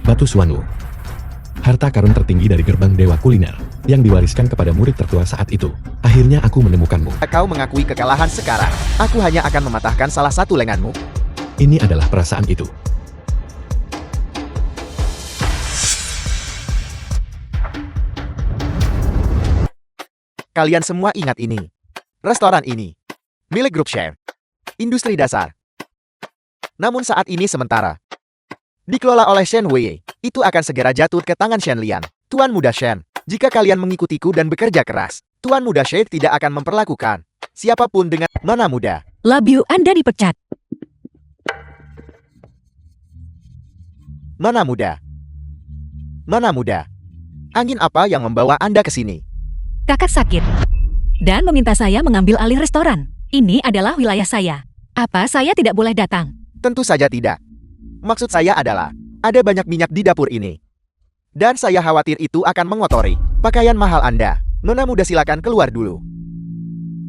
Batu Suanwu. Harta karun tertinggi dari gerbang dewa kuliner, yang diwariskan kepada murid tertua saat itu. Akhirnya aku menemukanmu. Kau mengakui kekalahan sekarang. Aku hanya akan mematahkan salah satu lenganmu. Ini adalah perasaan itu. Kalian semua ingat ini. Restoran ini milik grup Shen. Industri dasar. Namun saat ini sementara dikelola oleh Shen Wei. Itu akan segera jatuh ke tangan Shen Lian. Tuan Muda Shen, jika kalian mengikutiku dan bekerja keras, Tuan Muda Shen tidak akan memperlakukan siapapun dengan Nona Muda. Labiu Anda dipecat. Nona Muda. Nona Muda. Angin apa yang membawa Anda ke sini? Kakak sakit. Dan meminta saya mengambil alih restoran. Ini adalah wilayah saya. Apa saya tidak boleh datang? Tentu saja tidak. Maksud saya adalah, ada banyak minyak di dapur ini. Dan saya khawatir itu akan mengotori pakaian mahal Anda. Nona Muda silakan keluar dulu.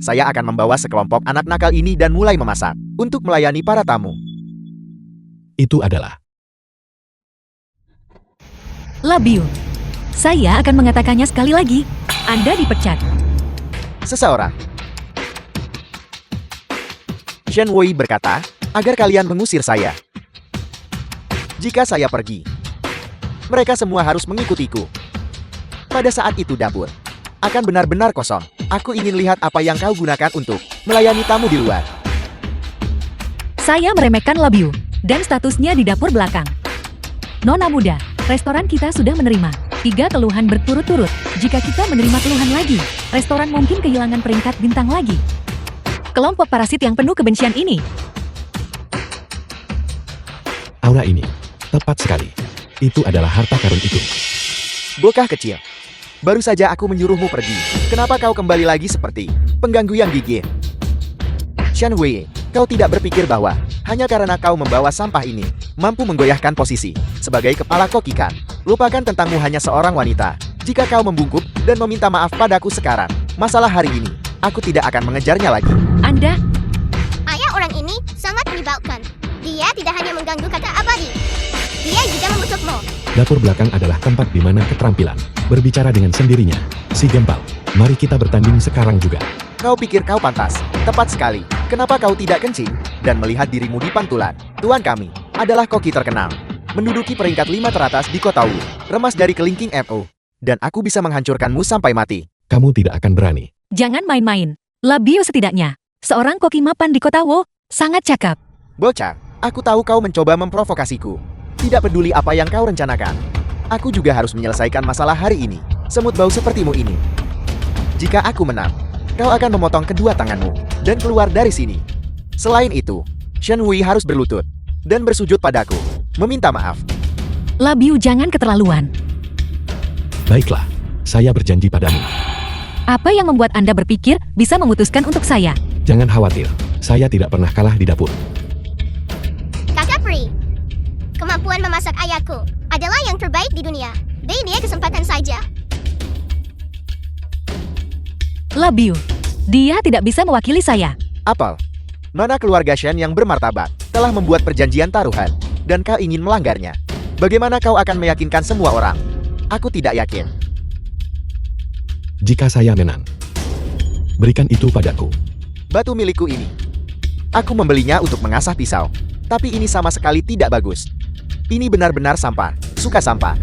Saya akan membawa sekelompok anak nakal ini dan mulai memasak untuk melayani para tamu. Itu adalah Labiu. Saya akan mengatakannya sekali lagi. Anda dipecat. Seseorang. Shen Wei berkata, agar kalian mengusir saya. Jika saya pergi, mereka semua harus mengikutiku. Pada saat itu dapur akan benar-benar kosong. Aku ingin lihat apa yang kau gunakan untuk melayani tamu di luar. Saya meremehkan Labiu dan statusnya di dapur belakang. Nona Muda, restoran kita sudah menerima 3 keluhan berturut-turut. Jika kita menerima keluhan lagi, restoran mungkin kehilangan peringkat bintang lagi. Kelompok parasit yang penuh kebencian ini. aura ini. Tepat sekali. Itu adalah harta karun itu. Bocah kecil. Baru saja aku menyuruhmu pergi. Kenapa kau kembali lagi seperti pengganggu yang gigih? Shen Wei, kau tidak berpikir bahwa hanya karena kau membawa sampah ini mampu menggoyahkan posisi sebagai kepala kokikan. Lupakan tentangmu hanya seorang wanita. Jika kau membungkuk dan meminta maaf padaku sekarang, masalah hari ini, aku tidak akan mengejarnya lagi. Anda? Ayah orang ini sangat menyebalkan. Dia tidak hanya mengganggu kakak abadi. Dia juga membusukmu. Dapur belakang adalah tempat di mana keterampilan berbicara dengan sendirinya. Si Gempal, mari kita bertanding sekarang juga. Kau pikir kau pantas? Tepat sekali. Kenapa kau tidak kencing dan melihat dirimu di pantulan? Tuan kami adalah koki terkenal. Menduduki peringkat 5 teratas di kota Wu. Remas dari kelingking MO. Dan aku bisa menghancurkanmu sampai mati. Kamu tidak akan berani. Jangan main-main. Labio setidaknya. Seorang koki mapan di kota Wo. Sangat cakap. Bocah, aku tahu kau mencoba memprovokasiku. Tidak peduli apa yang kau rencanakan. Aku juga harus menyelesaikan masalah hari ini. Semut bau sepertimu ini. Jika aku menang, kau akan memotong kedua tanganmu dan keluar dari sini. Selain itu, Shen Wei harus berlutut dan bersujud padaku, meminta maaf. Labio jangan keterlaluan. Baiklah, saya berjanji padamu. Apa yang membuat Anda berpikir bisa memutuskan untuk saya? Jangan khawatir, saya tidak pernah kalah di dapur. Kakak Pri, kemampuan memasak ayahku adalah yang terbaik di dunia. Beri dia kesempatan saja. Labio, dia tidak bisa mewakili saya. Apel, mana keluarga Shen yang bermartabat telah membuat perjanjian taruhan dan kau ingin melanggarnya? Bagaimana kau akan meyakinkan semua orang? Aku tidak yakin. Jika saya menang, berikan itu padaku. Batu milikku ini. Aku membelinya untuk mengasah pisau. Tapi ini sama sekali tidak bagus. Ini benar-benar sampah. Suka sampah.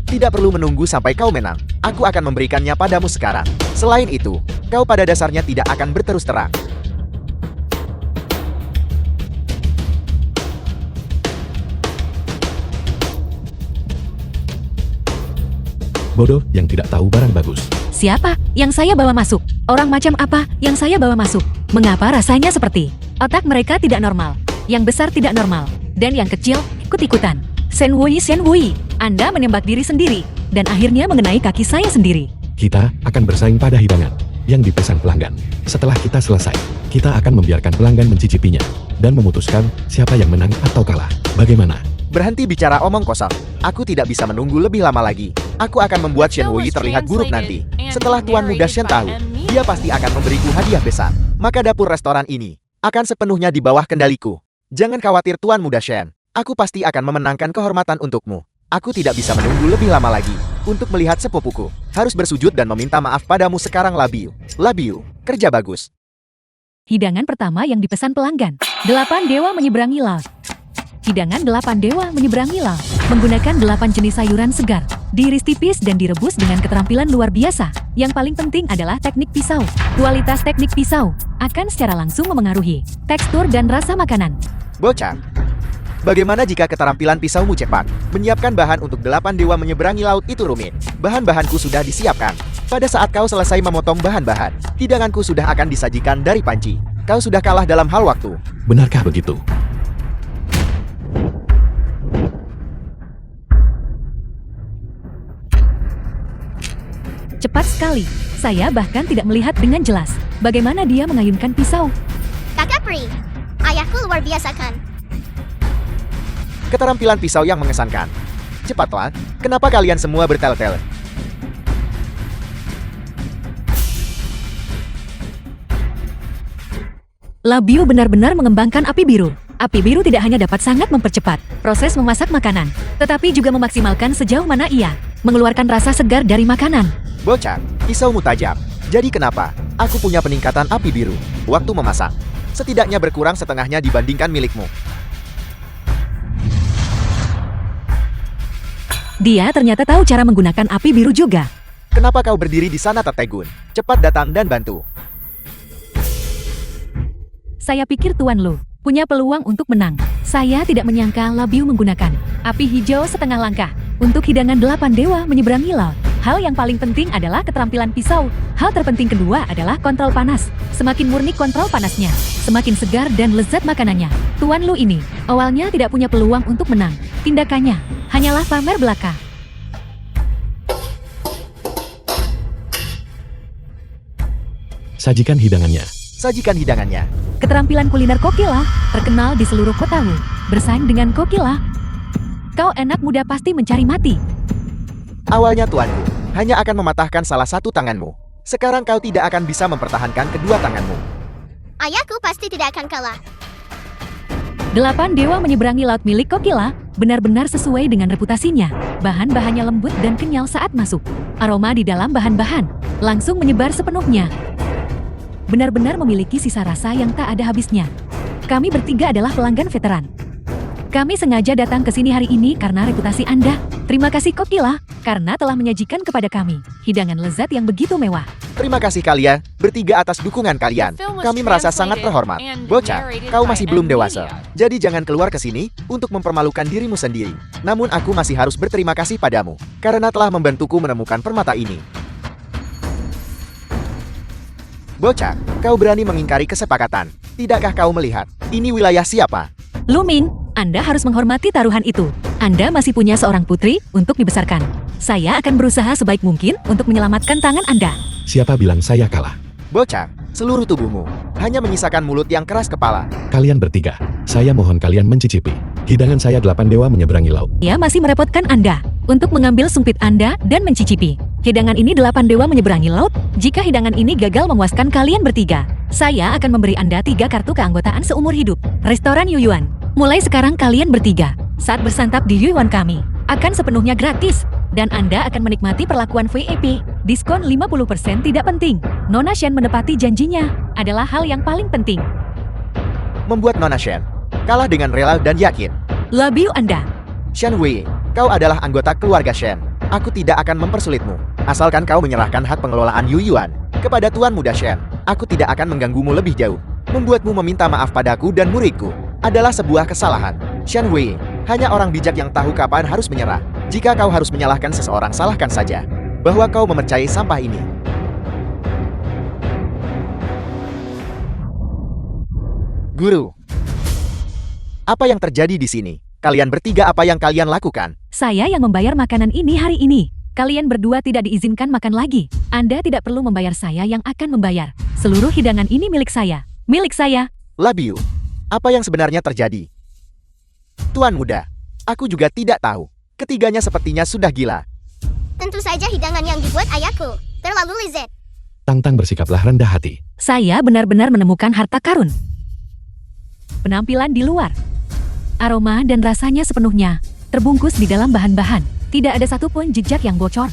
Tidak perlu menunggu sampai kau menang. Aku akan memberikannya padamu sekarang. Selain itu, kau pada dasarnya tidak akan berterus terang. Bodoh yang tidak tahu barang bagus. Siapa yang saya bawa masuk? Orang macam apa yang saya bawa masuk? Mengapa rasanya seperti otak mereka tidak normal? Yang besar tidak normal, dan yang kecil ikut-ikutan. Shen Wei, Anda menembak diri sendiri, dan akhirnya mengenai kaki saya sendiri. Kita akan bersaing pada hidangan yang dipesan pelanggan. Setelah kita selesai, kita akan membiarkan pelanggan mencicipinya dan memutuskan siapa yang menang atau kalah. Bagaimana? Berhenti bicara omong kosong. Aku tidak bisa menunggu lebih lama lagi. Aku akan membuat Shen Wei terlihat buruk nanti. Setelah Tuan Muda Shen tahu, dia pasti akan memberiku hadiah besar. Maka dapur restoran ini akan sepenuhnya di bawah kendaliku. Jangan khawatir Tuan Muda Shen. Aku pasti akan memenangkan kehormatan untukmu. Aku tidak bisa menunggu lebih lama lagi untuk melihat sepupuku. Harus bersujud dan meminta maaf padamu sekarang, Labiu. Labiu, kerja bagus. Hidangan pertama yang dipesan pelanggan. 8 dewa menyeberangi laut. Hidangan 8 dewa menyeberangi laut. Menggunakan 8 jenis sayuran segar. Diiris tipis dan direbus dengan keterampilan luar biasa. Yang paling penting adalah teknik pisau. Kualitas teknik pisau akan secara langsung memengaruhi tekstur dan rasa makanan. Bocah, bagaimana jika keterampilan pisaumu cepat? Menyiapkan bahan untuk 8 dewa menyeberangi laut itu rumit. Bahan-bahanku sudah disiapkan. Pada saat kau selesai memotong bahan-bahan, hidanganku sudah akan disajikan dari panci. Kau sudah kalah dalam hal waktu. Benarkah begitu? Cepat sekali. Saya bahkan tidak melihat dengan jelas bagaimana dia mengayunkan pisau. Kakak Pri, ayahku luar biasa kan? Keterampilan pisau yang mengesankan. Cepatlah, kenapa kalian semua bertele-tele? Labiu benar-benar mengembangkan api biru. Api biru tidak hanya dapat sangat mempercepat proses memasak makanan, tetapi juga memaksimalkan sejauh mana ia mengeluarkan rasa segar dari makanan. Bocah, pisaumu tajam. Jadi kenapa aku punya peningkatan api biru waktu memasak? Setidaknya berkurang setengahnya dibandingkan milikmu. Dia ternyata tahu cara menggunakan api biru juga. Kenapa kau berdiri di sana, Tetegun? Cepat datang dan bantu. Saya pikir Tuan Lu punya peluang untuk menang. Saya tidak menyangka Labiu menggunakan api hijau setengah langkah untuk hidangan 8 dewa menyeberangi laut. Hal yang paling penting adalah keterampilan pisau. Hal terpenting kedua adalah kontrol panas. Semakin murni kontrol panasnya, semakin segar dan lezat makanannya. Tuan Lu ini awalnya tidak punya peluang untuk menang. Tindakannya hanyalah pamer belaka. Sajikan hidangannya. Sajikan hidangannya. Keterampilan kuliner Kokila terkenal di seluruh kota Wu. Bersaing dengan Kokila, kau enak mudah pasti mencari mati. Awalnya tuanku hanya akan mematahkan salah satu tanganmu. Sekarang kau tidak akan bisa mempertahankan kedua tanganmu. Ayahku pasti tidak akan kalah. 8 dewa menyeberangi laut milik Kokila benar-benar sesuai dengan reputasinya. Bahan-bahannya lembut dan kenyal saat masuk. Aroma di dalam bahan-bahan langsung menyebar sepenuhnya. Benar-benar memiliki sisa rasa yang tak ada habisnya. Kami bertiga adalah pelanggan veteran. Kami sengaja datang ke sini hari ini karena reputasi Anda. Terima kasih Kokila, karena telah menyajikan kepada kami hidangan lezat yang begitu mewah. Terima kasih kalian bertiga atas dukungan kalian. Kami merasa sangat terhormat. Bocah, kau masih belum dewasa. Jadi jangan keluar ke sini untuk mempermalukan dirimu sendiri. Namun aku masih harus berterima kasih padamu karena telah membantuku menemukan permata ini. Bocah, kau berani mengingkari kesepakatan. Tidakkah kau melihat? Ini wilayah siapa? Lumin, Anda harus menghormati taruhan itu. Anda masih punya seorang putri untuk dibesarkan. Saya akan berusaha sebaik mungkin untuk menyelamatkan tangan Anda. Siapa bilang saya kalah? Bocah, seluruh tubuhmu hanya menyisakan mulut yang keras kepala. Kalian bertiga, saya mohon kalian mencicipi hidangan saya 8 dewa menyeberangi laut. Ia masih merepotkan Anda untuk mengambil sumpit Anda dan mencicipi hidangan ini 8 dewa menyeberangi laut. Jika hidangan ini gagal memuaskan kalian bertiga, saya akan memberi Anda 3 kartu keanggotaan seumur hidup Restoran Yuyuan. Mulai sekarang kalian bertiga, saat bersantap di Yuyuan kami, akan sepenuhnya gratis. Dan Anda akan menikmati perlakuan VIP. Diskon 50% tidak penting. Nona Shen menepati janjinya adalah hal yang paling penting. Membuat Nona Shen kalah dengan rela dan yakin. Labiu Anda. Shen Wei, kau adalah anggota keluarga Shen. Aku tidak akan mempersulitmu, asalkan kau menyerahkan hak pengelolaan Yuyuan kepada Tuan Muda Shen. Aku tidak akan mengganggumu lebih jauh. Membuatmu meminta maaf padaku dan muridku adalah sebuah kesalahan. Shen Wei, hanya orang bijak yang tahu kapan harus menyerah. Jika kau harus menyalahkan seseorang, salahkan saja bahwa kau memercayai sampah ini. Guru, apa yang terjadi di sini? Kalian bertiga, apa yang kalian lakukan? Saya yang membayar makanan ini hari ini. Kalian berdua tidak diizinkan makan lagi. Anda tidak perlu membayar, saya yang akan membayar. Seluruh hidangan ini milik saya. Milik saya. Labiu, apa yang sebenarnya terjadi? Tuan Muda, aku juga tidak tahu. Ketiganya sepertinya sudah gila. Tentu saja hidangan yang dibuat ayahku terlalu lezat. Tang-Tang bersikaplah rendah hati. Saya benar-benar menemukan harta karun. Penampilan di luar, aroma dan rasanya sepenuhnya terbungkus di dalam bahan-bahan. Tidak ada satupun jejak yang bocor.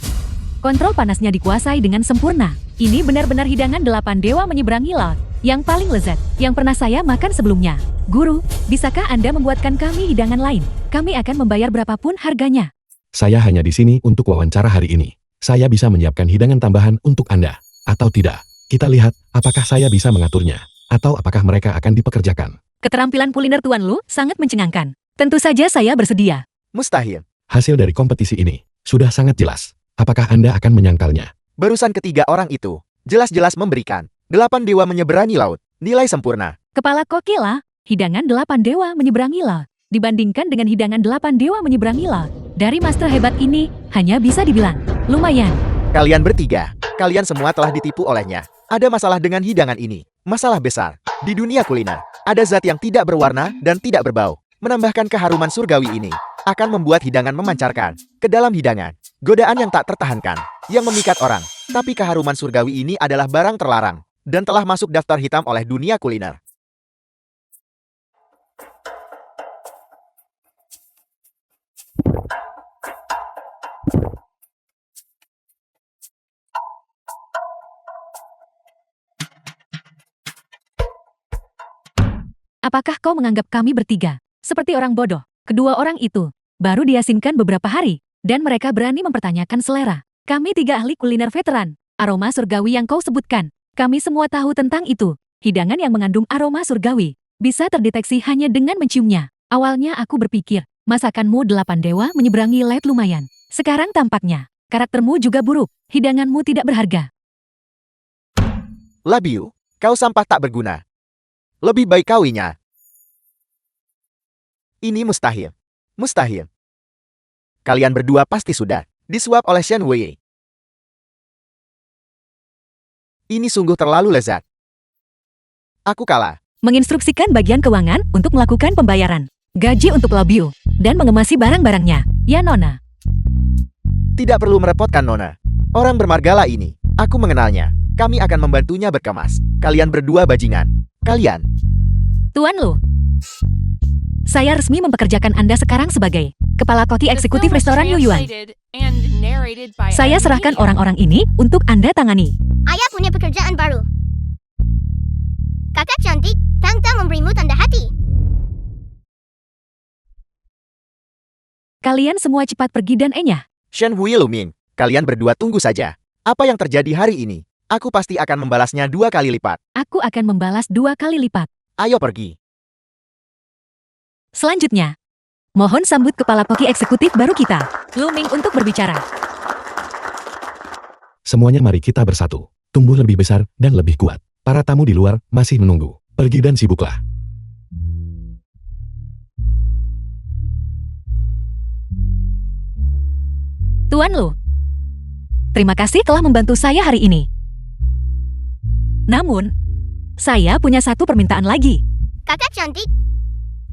Kontrol panasnya dikuasai dengan sempurna. Ini benar-benar hidangan 8 dewa menyeberangi laut yang paling lezat yang pernah saya makan sebelumnya. Guru, bisakah Anda membuatkan kami hidangan lain? Kami akan membayar berapapun harganya. Saya hanya di sini untuk wawancara hari ini. Saya bisa menyiapkan hidangan tambahan untuk Anda. Atau tidak. Kita lihat apakah saya bisa mengaturnya. Atau apakah mereka akan dipekerjakan. Keterampilan kuliner Tuan Lu sangat mencengangkan. Tentu saja saya bersedia. Mustahil. Hasil dari kompetisi ini sudah sangat jelas. Apakah Anda akan menyangkalnya? Barusan ketiga orang itu jelas-jelas memberikan 8 dewa menyeberangi laut. Nilai sempurna. Kepala kokila, hidangan 8 dewa menyeberangi laut. Dibandingkan dengan hidangan 8 dewa menyeberangi laut. Dari master hebat ini, hanya bisa dibilang, lumayan. Kalian bertiga, kalian semua telah ditipu olehnya. Ada masalah dengan hidangan ini. Masalah besar. Di dunia kuliner, ada zat yang tidak berwarna dan tidak berbau. Menambahkan keharuman surgawi ini akan membuat hidangan memancarkan ke dalam hidangan. Godaan yang tak tertahankan, yang memikat orang. Tapi keharuman surgawi ini adalah barang terlarang dan telah masuk daftar hitam oleh dunia kuliner. Apakah kau menganggap kami bertiga seperti orang bodoh? Kedua orang itu baru diasinkan beberapa hari, dan mereka berani mempertanyakan selera. Kami 3 ahli kuliner veteran. Aroma surgawi yang kau sebutkan, kami semua tahu tentang itu. Hidangan yang mengandung aroma surgawi bisa terdeteksi hanya dengan menciumnya. Awalnya aku berpikir, masakanmu 8 dewa menyeberangi laut lumayan. Sekarang tampaknya, karaktermu juga buruk. Hidanganmu tidak berharga. Labiu, kau sampah tak berguna. Lebih baik kawinya. Ini mustahil. Mustahil. Kalian berdua pasti sudah disuap oleh Shen Wei. Ini sungguh terlalu lezat. Aku kalah. Menginstruksikan bagian keuangan untuk melakukan pembayaran, gaji untuk Labiu, dan mengemasi barang-barangnya. Ya Nona. Tidak perlu merepotkan Nona. Orang bermargalah ini, aku mengenalnya. Kami akan membantunya berkemas. Kalian berdua bajingan. Kalian. Tuan Lu. Saya resmi mempekerjakan Anda sekarang sebagai Kepala Koki Eksekutif Restoran Yu Yuan. Saya serahkan orang-orang ini untuk Anda tangani. Ayah punya pekerjaan baru. Kakak cantik, Tante memberimu tanda hati. Kalian semua cepat pergi dan enyah. Shen Hui Luming, kalian berdua tunggu saja. Apa yang terjadi hari ini? Aku pasti akan membalasnya 2 kali lipat. Aku akan membalas 2 kali lipat. Ayo pergi. Selanjutnya, mohon sambut Kepala Koki Eksekutif baru kita, Luming, untuk berbicara. Semuanya mari kita bersatu. Tumbuh lebih besar dan lebih kuat. Para tamu di luar masih menunggu. Pergi dan sibuklah. Tuan Lu, terima kasih telah membantu saya hari ini. Namun, saya punya satu permintaan lagi. Kakak cantik,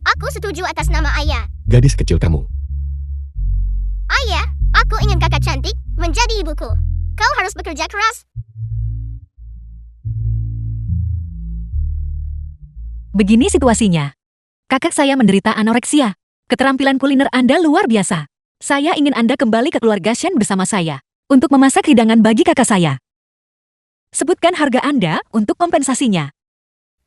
aku setuju atas nama ayah. Gadis kecil kamu. Ayah, aku ingin kakak cantik menjadi ibuku. Kau harus bekerja keras. Begini situasinya. Kakak saya menderita anoreksia. Keterampilan kuliner Anda luar biasa. Saya ingin Anda kembali ke keluarga Shen bersama saya untuk memasak hidangan bagi kakak saya. Sebutkan harga Anda untuk kompensasinya.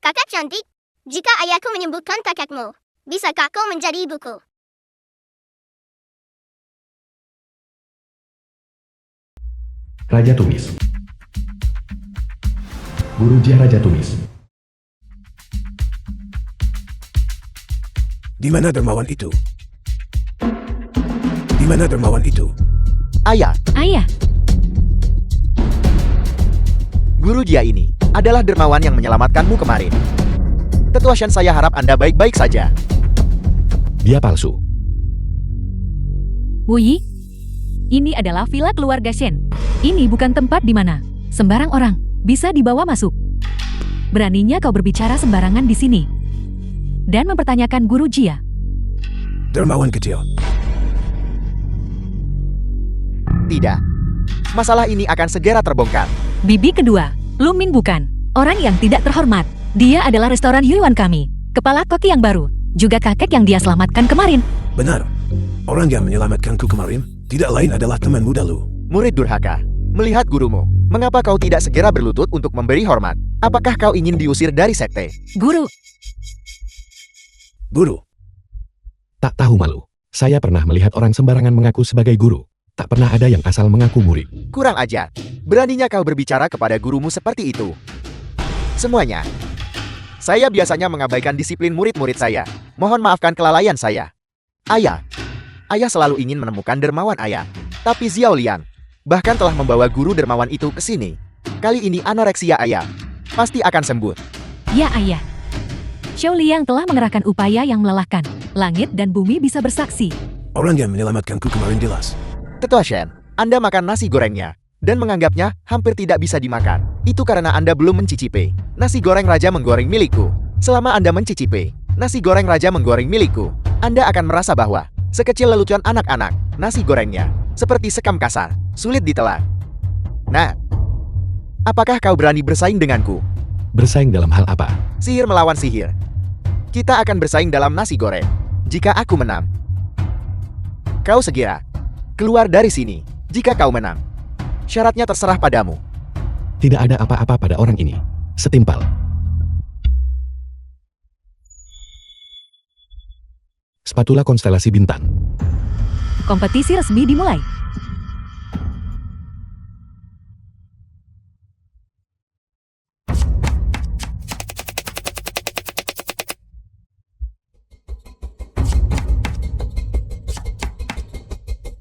Kakak cantik, jika ayahku menyembuhkan kakakmu, bisakah kau menjadi ibuku? Raja Tumis. Guru Jia Raja Tumis. Di mana dermawan itu? Di mana dermawan itu? Ayah, Ayah, guru dia ini adalah dermawan yang menyelamatkanmu kemarin. Tetua Shen, saya harap Anda baik-baik saja. Dia palsu. Wu Yi, ini adalah villa keluarga Shen. Ini bukan tempat di mana sembarang orang bisa dibawa masuk. Beraninya kau berbicara sembarangan di sini dan mempertanyakan guru Jia. Dermawan kecil. Tidak. Masalah ini akan segera terbongkar. Bibi kedua, Lumin bukan orang yang tidak terhormat. Dia adalah restoran Yuan kami, kepala koki yang baru, juga kakek yang dia selamatkan kemarin. Benar. Orang yang menyelamatkanku kemarin tidak lain adalah teman muda Lu. Murid durhaka, melihat gurumu, mengapa kau tidak segera berlutut untuk memberi hormat? Apakah kau ingin diusir dari sekte? Guru, Guru, Tak tahu malu. Saya pernah melihat orang sembarangan mengaku sebagai guru. Tak pernah ada yang asal mengaku murid. Kurang ajar. Beraninya kau berbicara kepada gurumu seperti itu. Semuanya. Saya biasanya mengabaikan disiplin murid-murid saya. Mohon maafkan kelalaian saya. Ayah. Ayah selalu ingin menemukan dermawan ayah. Tapi Xiao Liang bahkan telah membawa guru dermawan itu ke sini. Kali ini anoreksia ayah pasti akan sembuh. ya ayah. Xiao Liang telah mengerahkan upaya yang melelahkan. Langit dan bumi bisa bersaksi. orang yang menyelamatkanku kemarin jelas. Tetua Shen, Anda makan nasi gorengnya dan menganggapnya hampir tidak bisa dimakan. Itu karena Anda belum mencicipi nasi goreng Raja Menggoreng milikku. Selama Anda mencicipi nasi goreng Raja Menggoreng milikku, Anda akan merasa bahwa sekecil lelucon anak-anak, nasi gorengnya seperti sekam kasar, sulit ditelan. Nah, apakah kau berani bersaing denganku? Bersaing dalam hal apa? Sihir melawan sihir. Kita akan bersaing dalam nasi goreng. Jika aku menang, kau segera keluar dari sini. Jika kau menang, syaratnya terserah padamu. Tidak ada apa-apa pada orang ini. Setimpal. Spatula konstelasi bintang. Kompetisi resmi dimulai.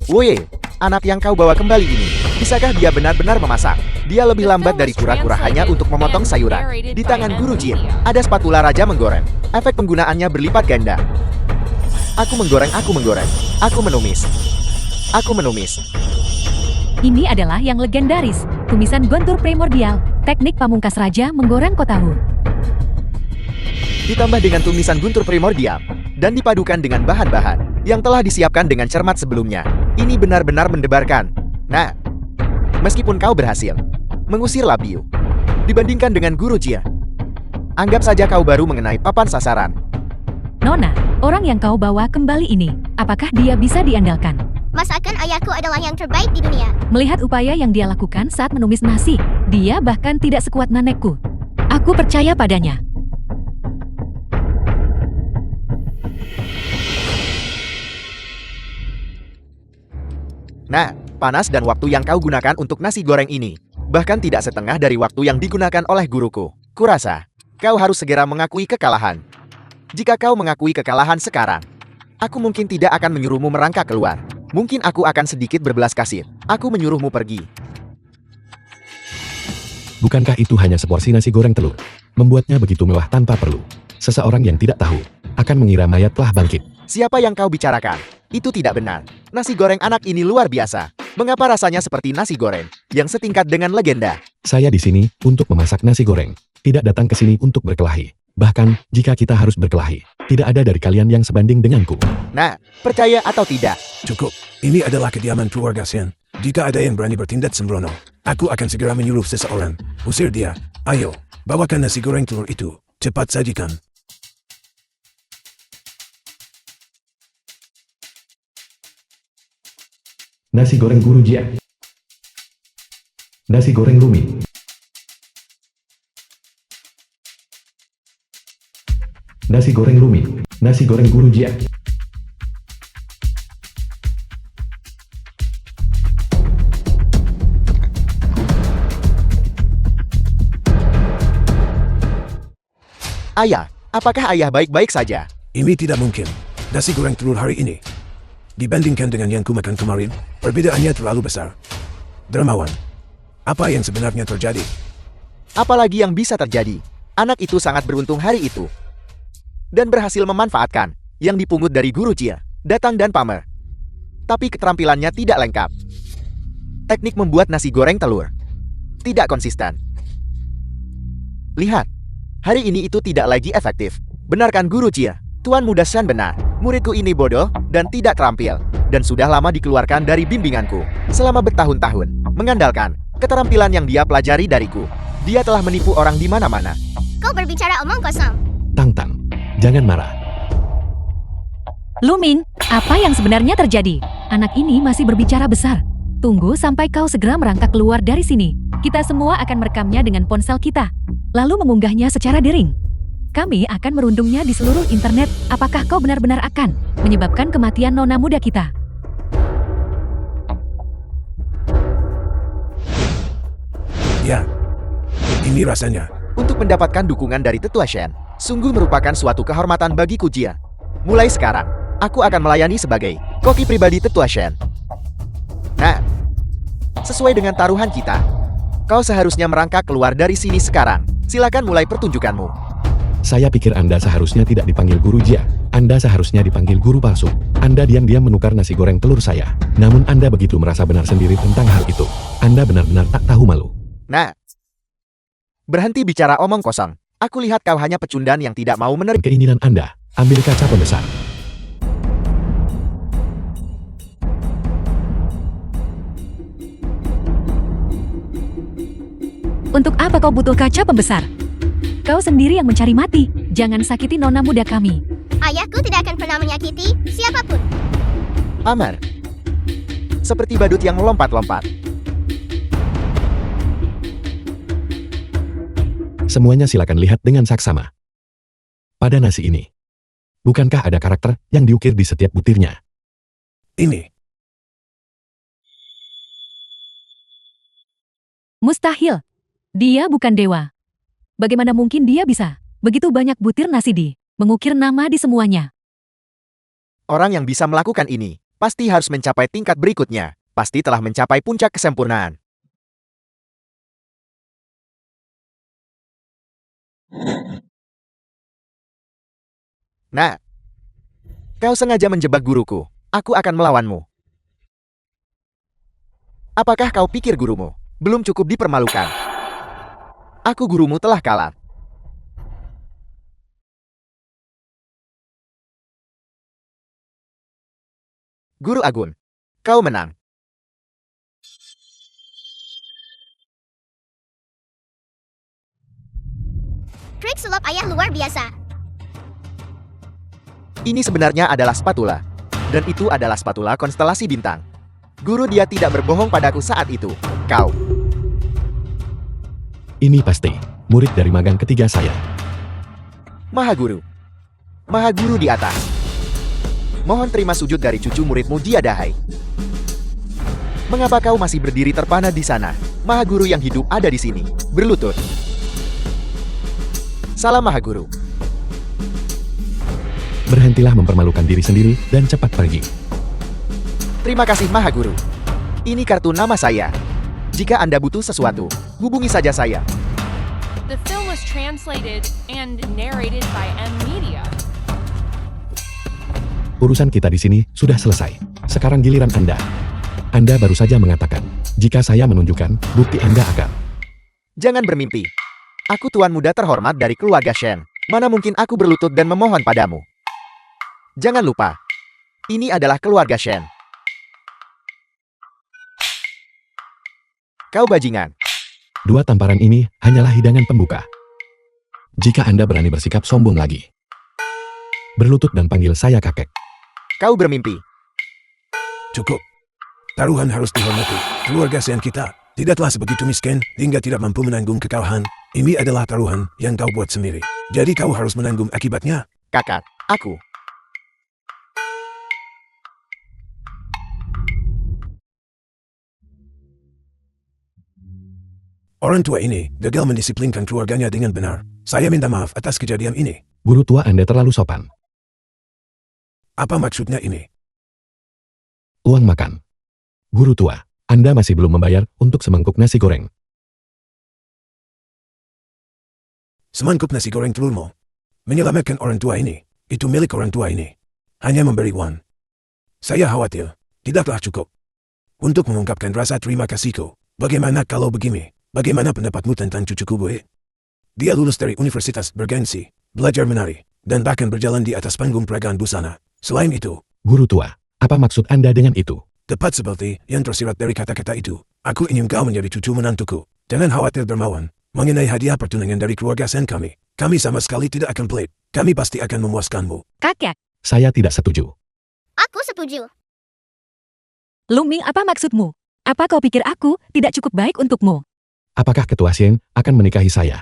Woye, anak yang kau bawa kembali ini, bisakah dia benar-benar memasak? Dia lebih lambat dari kura-kura hanya untuk memotong sayuran. Di tangan Guru Jin, ada spatula Raja Menggoreng. Efek penggunaannya berlipat ganda. Aku menggoreng, aku menumis. Aku menumis. Ini adalah yang legendaris. Tumisan gontur primordial. Teknik pamungkas Raja Menggoreng Kotahu. Ditambah dengan tumisan guntur primordial dan dipadukan dengan bahan-bahan yang telah disiapkan dengan cermat sebelumnya. Ini benar-benar mendebarkan. Nah, meskipun kau berhasil mengusir Labiu dibandingkan dengan Guru Jia, anggap saja kau baru mengenai papan sasaran. Nona, orang yang kau bawa kembali ini, apakah dia bisa diandalkan? Masakan ayahku adalah yang terbaik di dunia. Melihat upaya yang dia lakukan saat menumis nasi, dia bahkan tidak sekuat nenekku. Aku percaya padanya. Nah, panas dan waktu yang kau gunakan untuk nasi goreng ini bahkan tidak setengah dari waktu yang digunakan oleh guruku. Kurasa, kau harus segera mengakui kekalahan. Jika kau mengakui kekalahan sekarang, aku mungkin tidak akan menyuruhmu merangkak keluar. Mungkin aku akan sedikit berbelas kasih. Aku menyuruhmu pergi. Bukankah itu hanya seporsi nasi goreng telur? Membuatnya begitu mewah tanpa perlu. Seseorang yang tidak tahu akan mengira mayat telah bangkit. Siapa yang kau bicarakan? Itu tidak benar. Nasi goreng anak ini luar biasa. Mengapa rasanya seperti nasi goreng yang setingkat dengan legenda? Saya di sini untuk memasak nasi goreng. Tidak datang ke sini untuk berkelahi. Bahkan, jika kita harus berkelahi, tidak ada dari kalian yang sebanding denganku. Nah, percaya atau tidak? Cukup. Ini adalah kediaman keluarga Shen. Jika ada yang berani bertindak sembrono, aku akan segera menyuruh seseorang. Usir dia. Ayo, bawakan nasi goreng telur itu. Cepat sajikan. Nasi goreng Guru Jia. Nasi goreng Lumi. Nasi goreng Lumi. Nasi goreng Guru Jia. Ayah, apakah ayah baik-baik saja? Ini tidak mungkin. Nasi goreng telur hari ini, dibandingkan dengan yang kumakan kemarin, perbedaannya terlalu besar. Dermawan, apa yang sebenarnya terjadi? Apalagi yang bisa terjadi? Anak itu sangat beruntung hari itu. Dan berhasil memanfaatkan yang dipungut dari Guru Jia, Datang dan Pamer. Tapi keterampilannya tidak lengkap. Teknik membuat nasi goreng telur tidak konsisten. Lihat, hari ini itu tidak lagi efektif. Benarkan Guru Jia? Tuan Muda Shen benar. Muridku ini bodoh dan tidak terampil. Dan sudah lama dikeluarkan dari bimbinganku. Selama bertahun-tahun, mengandalkan keterampilan yang dia pelajari dariku. Dia telah menipu orang di mana-mana. Kau berbicara omong kosong. Tang Tang, jangan marah. Lumin, Apa yang sebenarnya terjadi? Anak ini masih berbicara besar. Tunggu sampai kau segera merangkak keluar dari sini. Kita semua akan merekamnya dengan ponsel kita, lalu mengunggahnya secara daring. Kami akan merundungnya di seluruh internet. Apakah kau benar-benar akan menyebabkan kematian nona muda kita? Ya, ini rasanya. Untuk mendapatkan dukungan dari Tetua Shen, sungguh merupakan suatu kehormatan bagiku Jia. Mulai sekarang, aku akan melayani sebagai koki pribadi Tetua Shen. Nah, sesuai dengan taruhan kita, kau seharusnya merangkak keluar dari sini sekarang. Silakan mulai pertunjukanmu. Saya pikir Anda seharusnya tidak dipanggil guru Jia. Anda seharusnya dipanggil guru palsu. Anda diam-diam menukar nasi goreng telur saya. Namun Anda begitu merasa benar sendiri tentang hal itu. Anda benar-benar tak tahu malu. Nah, berhenti bicara omong kosong. Aku lihat kau hanya pecundang yang tidak mau menerima. Keinginan Anda, ambil kaca pembesar. Untuk apa kau butuh kaca pembesar? Kau sendiri yang mencari mati. Jangan sakiti nona muda kami. Ayahku tidak akan pernah menyakiti siapapun. Amar, seperti badut yang melompat-lompat. Semuanya silakan lihat dengan saksama. Pada nasi ini, bukankah ada karakter yang diukir di setiap butirnya? Ini. Mustahil. Dia bukan dewa. Bagaimana mungkin dia bisa begitu banyak butir nasi mengukir nama di semuanya? Orang yang bisa melakukan ini, pasti harus mencapai tingkat berikutnya. Pasti telah mencapai puncak kesempurnaan. Nah, kau sengaja menjebak guruku. Aku akan melawanmu. Apakah kau pikir gurumu belum cukup dipermalukan? Aku gurumu telah kalah. Guru Agun, kau menang. Trik sulap ayah luar biasa. Ini sebenarnya adalah spatula. Dan itu adalah spatula konstelasi bintang. Guru dia tidak berbohong padaku saat itu. Kau. Ini pasti murid dari magang ketiga saya. Mahaguru. Mahaguru di atas. Mohon terima sujud dari cucu muridmu Jia Dahai. Mengapa kau masih berdiri terpana di sana? Mahaguru yang hidup ada di sini. Berlutut. Salam Mahaguru. Berhentilah mempermalukan diri sendiri dan cepat pergi. Terima kasih Mahaguru. Ini kartu nama saya. Jika Anda butuh sesuatu, hubungi saja saya. The film was translated and narrated by M Media. Urusan kita di sini sudah selesai. Sekarang giliran Anda. Anda baru saja mengatakan, jika saya menunjukkan, bukti Anda akan. Jangan bermimpi. Aku tuan muda terhormat dari keluarga Shen. Mana mungkin aku berlutut dan memohon padamu. Jangan lupa, ini adalah keluarga Shen. Kau bajingan. Dua tamparan ini hanyalah hidangan pembuka. Jika Anda berani bersikap sombong lagi, berlutut dan panggil saya kakek. Kau bermimpi. Cukup. Taruhan harus dihormati. Keluarga Shen kita tidaklah sebegitu miskin hingga tidak mampu menanggung kekalahan. Ini adalah taruhan yang kau buat sendiri. Jadi kau harus menanggung akibatnya. Kakak, aku. Orang tua ini gagal mendisiplinkan keluarganya dengan benar. Saya minta maaf atas kejadian ini. Guru tua Anda terlalu sopan. Apa maksudnya ini? Uang makan. Guru tua, Anda masih belum membayar untuk semangkuk nasi goreng. Semangkuk nasi goreng telurmu. Menyelamatkan orang tua ini. Itu milik orang tua ini. Hanya memberi uang. Saya khawatir. Tidaklah cukup. Untuk mengungkapkan rasa terima kasihku. Bagaimana kalau begini? Bagaimana pendapatmu tentang cucuku Bue? Dia lulus dari universitas bergengsi, belajar menari, dan bahkan berjalan di atas panggung peragaan busana. Selain itu, Guru tua, apa maksud Anda dengan itu? tepat seperti yang tersirat dari kata-kata itu, aku ingin kau menjadi cucu menantuku. Jangan khawatir dermawan, mengenai hadiah pertunangan dari keluarga Sen kami. Kami sama sekali tidak akan pelit. Kami pasti akan memuaskanmu. Kakek, Saya tidak setuju. Aku setuju. Luming, apa maksudmu? Apa kau pikir aku tidak cukup baik untukmu? Apakah Ketua Shen akan menikahi saya?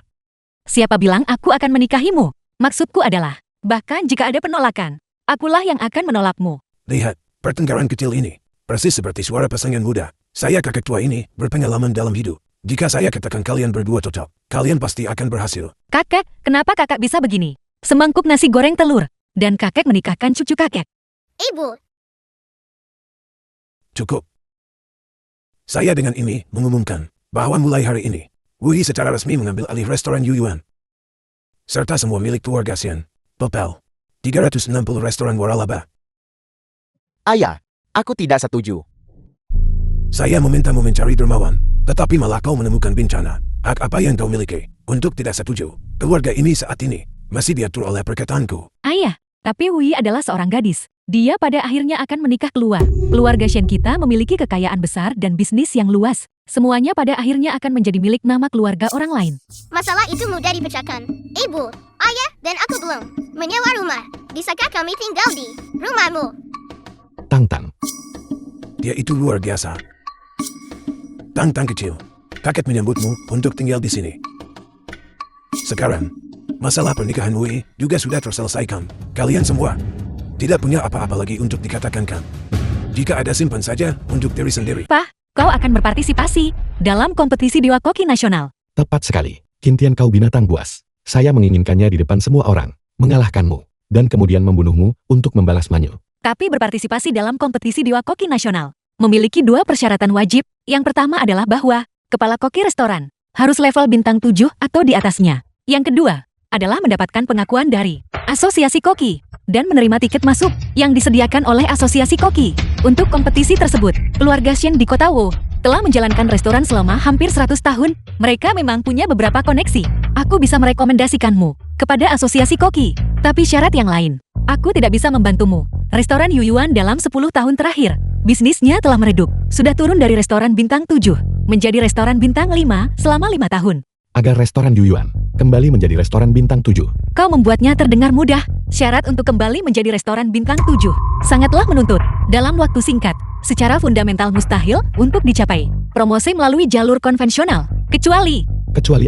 Siapa bilang aku akan menikahimu? Maksudku adalah, bahkan jika ada penolakan, akulah yang akan menolakmu. Lihat, pertengkaran kecil ini. Persis seperti suara pasangan muda. Saya kakek tua ini berpengalaman dalam hidup. Jika saya katakan kalian berdua cocok, kalian pasti akan berhasil. Kakek, kenapa kakak bisa begini? Semangkuk nasi goreng telur, dan kakek menikahkan cucu kakek. Ibu, Cukup. Saya dengan ini mengumumkan bahwa mulai hari ini, Wu Yi secara resmi mengambil alih restoran Yuyuan. Serta semua milik keluarga Shen. Total, 360 restoran waralaba. Ayah, aku tidak setuju. Saya memintamu mencari dermawan, tetapi malah kau menemukan bencana. Hak apa yang kau miliki? Untuk tidak setuju, keluarga ini saat ini masih diatur oleh perkataanku. Ayah, tapi Wui adalah seorang gadis. Dia pada akhirnya akan menikah keluar. Keluarga Shen kita memiliki kekayaan besar dan bisnis yang luas. Semuanya pada akhirnya akan menjadi milik nama keluarga orang lain. masalah itu mudah dipecahkan. Ibu, ayah, dan aku belum menyewa rumah. Bisakah kami tinggal di rumahmu? Tang-tang. Dia itu luar biasa. Tang-tang kecil, kakek menyambutmu untuk tinggal di sini. Sekarang, masalah pernikahan Wei juga sudah terselesaikan. Kalian semua tidak punya apa-apa lagi untuk dikatakan kan. Jika ada simpan saja untuk diri sendiri. Pah, kau akan berpartisipasi dalam kompetisi Dewa Koki Nasional. Tepat sekali. Kintian kau binatang buas. Saya menginginkannya di depan semua orang, mengalahkanmu, dan kemudian membunuhmu untuk membalas manyu. Tapi berpartisipasi dalam kompetisi Dewa Koki Nasional memiliki 2 persyaratan wajib. Yang pertama adalah bahwa kepala koki restoran harus level bintang 7 atau di atasnya. Yang kedua adalah mendapatkan pengakuan dari Asosiasi Koki dan menerima tiket masuk yang disediakan oleh Asosiasi Koki. Untuk kompetisi tersebut, keluarga Shen di kota Wu telah menjalankan restoran selama hampir 100 tahun. Mereka memang punya beberapa koneksi. Aku bisa merekomendasikanmu kepada Asosiasi Koki, tapi syarat yang lain. Aku tidak bisa membantumu. Restoran Yuyuan dalam 10 tahun terakhir, bisnisnya telah meredup. Sudah turun dari restoran bintang 7 menjadi restoran bintang 5 selama 5 tahun. Agar restoran Yuyuan kembali menjadi restoran bintang 7. Kau membuatnya terdengar mudah. Syarat untuk kembali menjadi restoran bintang 7 sangatlah menuntut. Dalam waktu singkat, secara fundamental mustahil untuk dicapai. Promosi melalui jalur konvensional. Kecuali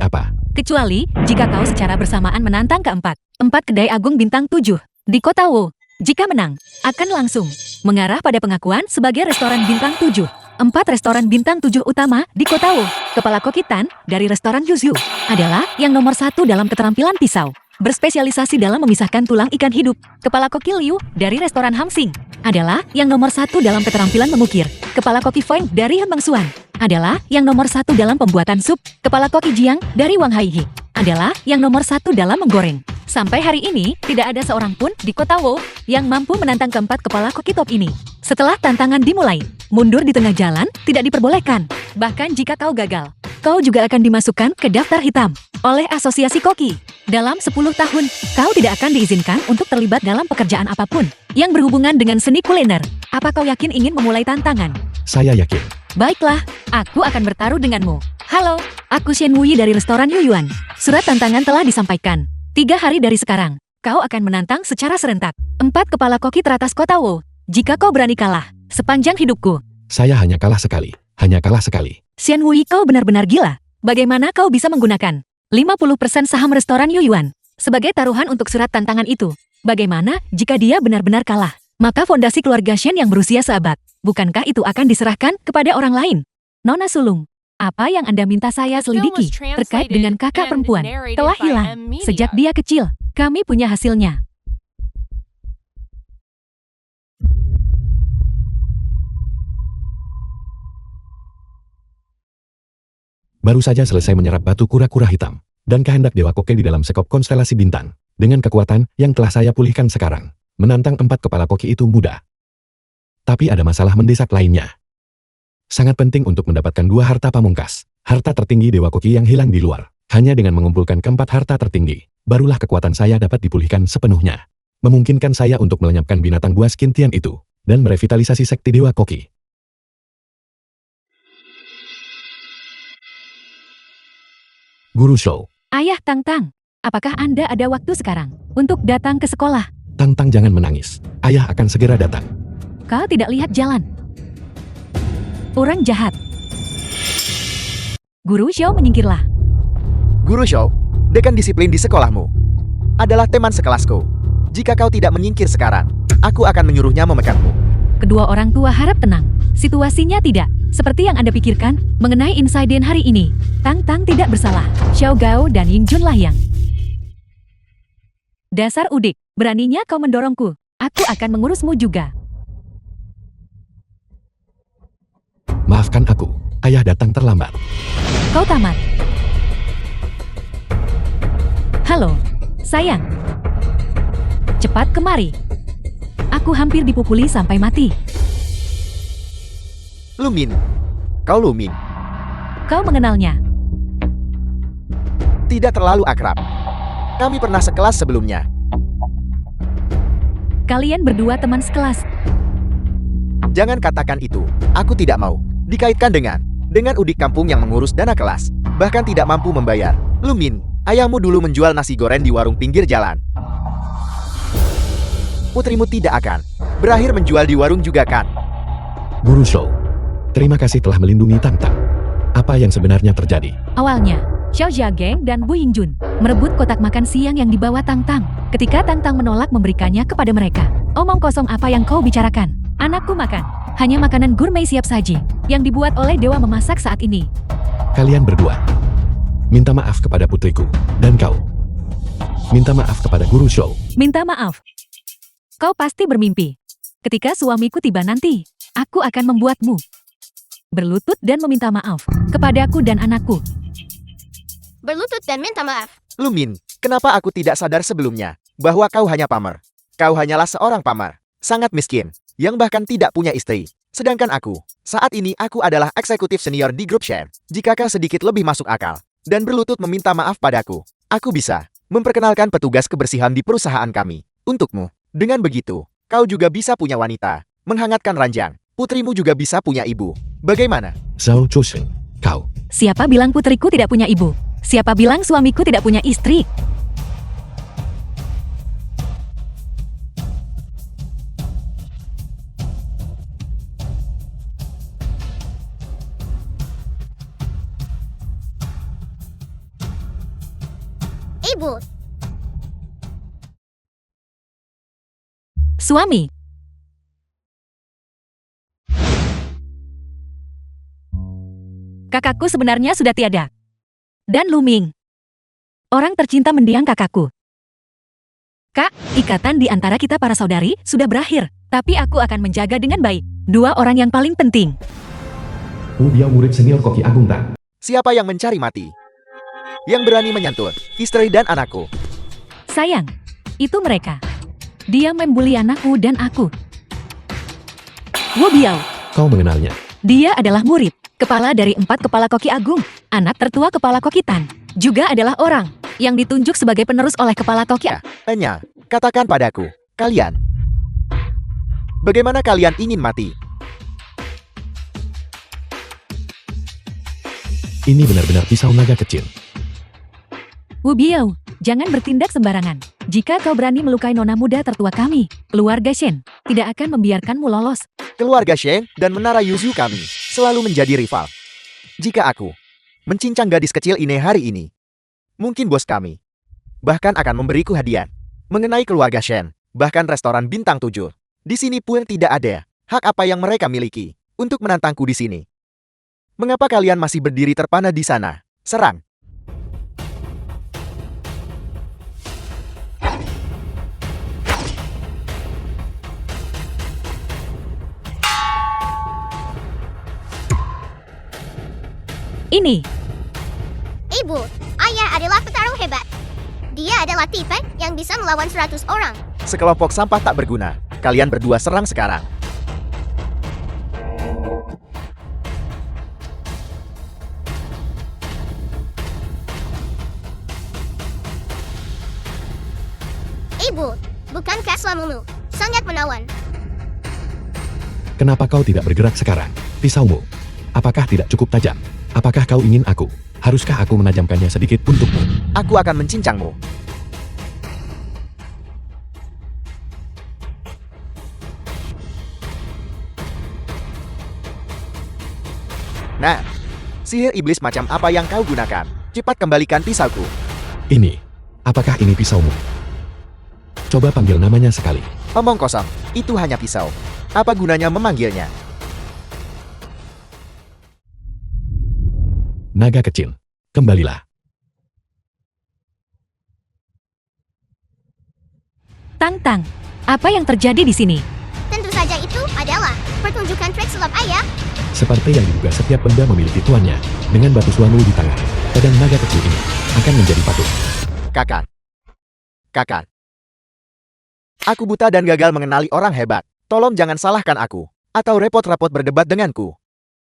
apa? Kecuali jika kau secara bersamaan menantang keempat kedai agung bintang 7 di kota Wu. Jika menang, akan langsung mengarah pada pengakuan sebagai restoran bintang 7. 4 restoran bintang 7 utama di kota Wu. Kepala Koki Tan dari restoran Yuzhu adalah yang nomor 1 dalam keterampilan pisau, berspesialisasi dalam memisahkan tulang ikan hidup. Kepala Koki Liu dari restoran Hamsing adalah yang nomor 1 dalam keterampilan mengukir. Kepala Koki Feng dari Hembang Suan adalah yang nomor 1 dalam pembuatan sup. Kepala Koki Jiang dari Wang Haihi adalah yang nomor 1 dalam menggoreng. Sampai hari ini, tidak ada seorang pun di kota Wu yang mampu menantang keempat kepala koki top ini. Setelah tantangan dimulai, mundur di tengah jalan tidak diperbolehkan. Bahkan jika kau gagal, kau juga akan dimasukkan ke daftar hitam oleh Asosiasi Koki. Dalam 10 tahun, kau tidak akan diizinkan untuk terlibat dalam pekerjaan apapun yang berhubungan dengan seni kuliner. Apa kau yakin ingin memulai tantangan? Saya yakin. Baiklah, aku akan bertaruh denganmu. Halo, aku Shen Wuyi dari restoran Yuyuan. Surat tantangan telah disampaikan. 3 hari dari sekarang, kau akan menantang secara serentak 4 kepala koki teratas kota Wu. Jika kau berani kalah, sepanjang hidupku. Saya hanya kalah sekali. Hanya kalah sekali. Shen Wuyi, kau benar-benar gila. Bagaimana kau bisa menggunakan 50% saham restoran Yuyuan sebagai taruhan untuk surat tantangan itu? Bagaimana jika dia benar-benar kalah? Maka fondasi keluarga Shen yang berusia seabad, bukankah itu akan diserahkan kepada orang lain? Nona sulung, apa yang Anda minta saya selidiki terkait dengan kakak perempuan telah hilang sejak dia kecil. Kami punya hasilnya. Baru saja selesai menyerap batu kura-kura hitam dan kehendak Dewa Koke di dalam sekop konstelasi bintang. Dengan kekuatan yang telah saya pulihkan sekarang, menantang 4 kepala koki itu mudah. Tapi ada masalah mendesak lainnya. Sangat penting untuk mendapatkan 2 harta pamungkas, harta tertinggi Dewa Koki yang hilang di luar. Hanya dengan mengumpulkan keempat harta tertinggi, barulah kekuatan saya dapat dipulihkan sepenuhnya. Memungkinkan saya untuk melenyapkan binatang buas Kintian itu, dan merevitalisasi sekti Dewa Koki. Guru Shou. Ayah Tang-Tang, apakah Anda ada waktu sekarang untuk datang ke sekolah? Tang-Tang jangan menangis. Ayah akan segera datang. Kau tidak lihat jalan. Orang jahat. Guru Xiao menyingkirlah. Guru Xiao, dekan disiplin di sekolahmu adalah teman sekelasku. Jika kau tidak menyingkir sekarang, aku akan menyuruhnya memegangmu. Kedua orang tua harap tenang. Situasinya tidak seperti yang Anda pikirkan mengenai insiden hari ini. Tang Tang tidak bersalah. Xiao Gao dan Ying Jun lah yang. Dasar udik, beraninya kau mendorongku. Aku akan mengurusmu juga. Maafkan aku, ayah datang terlambat. Kau tamat. Halo, sayang. Cepat kemari. Aku hampir dipukuli sampai mati. Lumin. Kau Lumin. Kau mengenalnya. Tidak terlalu akrab. Kami pernah sekelas sebelumnya. Kalian berdua teman sekelas. Jangan katakan itu. Aku tidak mau dikaitkan dengan udik kampung yang mengurus dana kelas, bahkan tidak mampu membayar. Lumin, ayahmu dulu menjual nasi goreng di warung pinggir jalan. Putrimu tidak akan berakhir menjual di warung juga kan? Guru Xiao, terima kasih telah melindungi Tang Tang. Apa yang sebenarnya terjadi? Awalnya, Xiao Jiageng dan Bu Yingjun merebut kotak makan siang yang dibawa Tang Tang. Ketika Tang Tang menolak memberikannya kepada mereka. Omong kosong apa yang kau bicarakan? Anakku makan. Hanya makanan gourmet siap saji yang dibuat oleh dewa memasak saat ini. Kalian berdua, minta maaf kepada putriku. Dan kau, minta maaf kepada Guru Xiao. Minta maaf. Kau pasti bermimpi. Ketika suamiku tiba nanti, aku akan membuatmu berlutut dan meminta maaf kepadaku dan anakku. Berlutut dan minta maaf. Lumin, kenapa aku tidak sadar sebelumnya bahwa kau hanya pamer? Kau hanyalah seorang pamer, sangat miskin, yang bahkan tidak punya istri. Sedangkan aku, saat ini aku adalah eksekutif senior di grup Shen. Jika kau sedikit lebih masuk akal dan berlutut meminta maaf padaku, aku bisa memperkenalkan petugas kebersihan di perusahaan kami untukmu. Dengan begitu, kau juga bisa punya wanita, menghangatkan ranjang. Putrimu juga bisa punya ibu. Bagaimana? Zhao Chusheng, kau. Siapa bilang putriku tidak punya ibu? Siapa bilang suamiku tidak punya istri? Ibu, Suami. Kakakku sebenarnya sudah tiada. Dan Luming, orang tercinta mendiang kakakku. Kak, ikatan di antara kita para saudari sudah berakhir. Tapi aku akan menjaga dengan baik dua orang yang paling penting. Dia murid senior Koki Agung Tang. Siapa yang mencari mati? Yang berani menyentuh istri dan anakku. Sayang, itu mereka. Dia membuli anakku dan aku. Wu Biao, Kau mengenalnya. dia adalah murid, kepala dari 4 kepala koki agung, anak tertua kepala koki Tan. Juga adalah orang yang ditunjuk sebagai penerus oleh kepala koki. Tanya, katakan padaku, kalian. Bagaimana kalian ingin mati? Ini benar-benar pisau naga kecil. Wu Biao, jangan bertindak sembarangan. Jika kau berani melukai nona muda tertua kami, keluarga Shen tidak akan membiarkanmu lolos. Keluarga Shen dan menara Yuzu kami selalu menjadi rival. Jika aku mencincang gadis kecil ini hari ini, mungkin bos kami bahkan akan memberiku hadiah mengenai keluarga Shen, bahkan restoran bintang 7. Di sini pun tidak ada hak apa yang mereka miliki untuk menantangku di sini. Mengapa kalian masih berdiri terpana di sana? Serang! Ini, Ibu, ayah adalah petarung hebat. Dia adalah tipe yang bisa melawan 100 orang. Sekelompok sampah tak berguna. Kalian berdua serang sekarang. Ibu, bukankah suamimu sangat menawan? Kenapa kau tidak bergerak sekarang? Pisaumu, apakah tidak cukup tajam? Apakah kau ingin aku? Haruskah aku menajamkannya sedikit untukmu? Aku akan mencincangmu. Nah, sihir iblis macam apa yang kau gunakan? Cepat kembalikan pisauku. Ini. Apakah ini pisaumu? Coba panggil namanya sekali. Omong kosong, itu hanya pisau. Apa gunanya memanggilnya? Naga kecil. Kembalilah. Tang-tang, apa yang terjadi di sini? Tentu saja itu adalah pertunjukan trik sulap ayah. Seperti yang diduga, setiap benda memiliki tuannya. Dengan batu suanu di tangan, pedang naga kecil ini akan menjadi patung. Kakak. Kakak. Aku buta dan gagal mengenali orang hebat. Tolong jangan salahkan aku. Atau repot-repot berdebat denganku.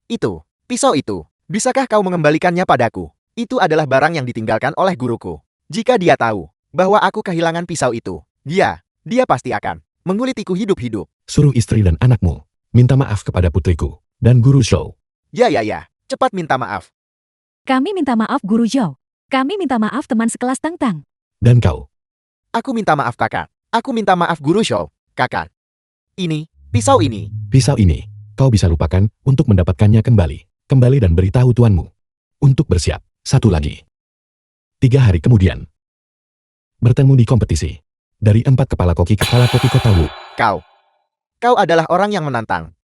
Itu, pisau itu. Bisakah kau mengembalikannya padaku? Itu adalah barang yang ditinggalkan oleh guruku. Jika dia tahu bahwa aku kehilangan pisau itu, dia pasti akan mengulitiku hidup-hidup. Suruh istri dan anakmu minta maaf kepada putriku dan guru Shou. Ya, cepat minta maaf. Kami minta maaf Guru Zhou. Kami minta maaf teman sekelas Tang-tang. Dan kau, Aku minta maaf kakak. Aku minta maaf guru Shou. Kakak. Ini, pisau ini. pisau ini, kau bisa lupakan untuk mendapatkannya kembali. Kembali dan beritahu tuanmu. Untuk bersiap. Satu lagi. 3 hari kemudian. Bertemu di kompetisi. Dari 4 kepala koki kota Wu. Kau adalah orang yang menantang.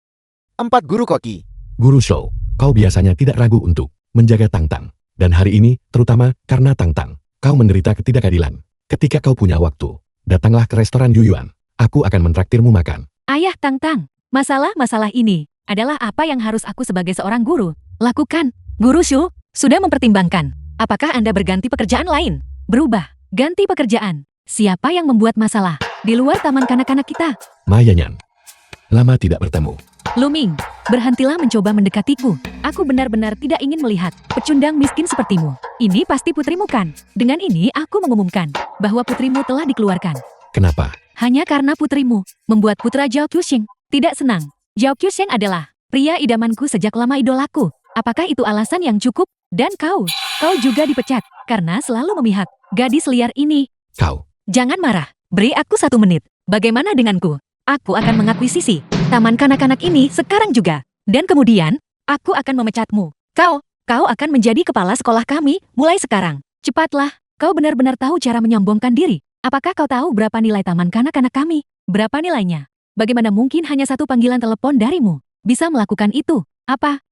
4 guru koki. Guru Shou, kau biasanya tidak ragu untuk menjaga Tang-tang. Dan hari ini, terutama karena Tang-tang, kau menderita ketidakadilan. Ketika kau punya waktu, datanglah ke restoran Yuyuan. Aku akan mentraktirmu makan. Ayah Tang-tang, masalah-masalah ini adalah apa yang harus aku sebagai seorang guru lakukan. Guru Shu sudah mempertimbangkan. Apakah Anda berganti pekerjaan lain? Berubah, ganti pekerjaan. Siapa yang membuat masalah di luar taman kanak-kanak kita? Mayanyan. Lama tidak bertemu. Luming, berhentilah mencoba mendekatiku. Aku benar-benar tidak ingin melihat pecundang miskin sepertimu. Ini pasti putrimu kan? Dengan ini aku mengumumkan bahwa putrimu telah dikeluarkan. Kenapa? Hanya karena putrimu membuat putra Zhao Qiusheng tidak senang. Zhao Qiusheng adalah pria idamanku sejak lama idolaku. Apakah itu alasan yang cukup? Dan kau juga dipecat karena selalu memihak gadis liar ini. Kau. Jangan marah, beri aku 1 menit. Bagaimana denganku? Aku akan mengakuisisi taman kanak-kanak ini sekarang juga. Dan kemudian, aku akan memecatmu. Kau akan menjadi kepala sekolah kami mulai sekarang. Cepatlah, kau benar-benar tahu cara menyombongkan diri. Apakah kau tahu berapa nilai taman kanak-kanak kami? Berapa nilainya? Bagaimana mungkin hanya 1 panggilan telepon darimu bisa melakukan itu? Apa?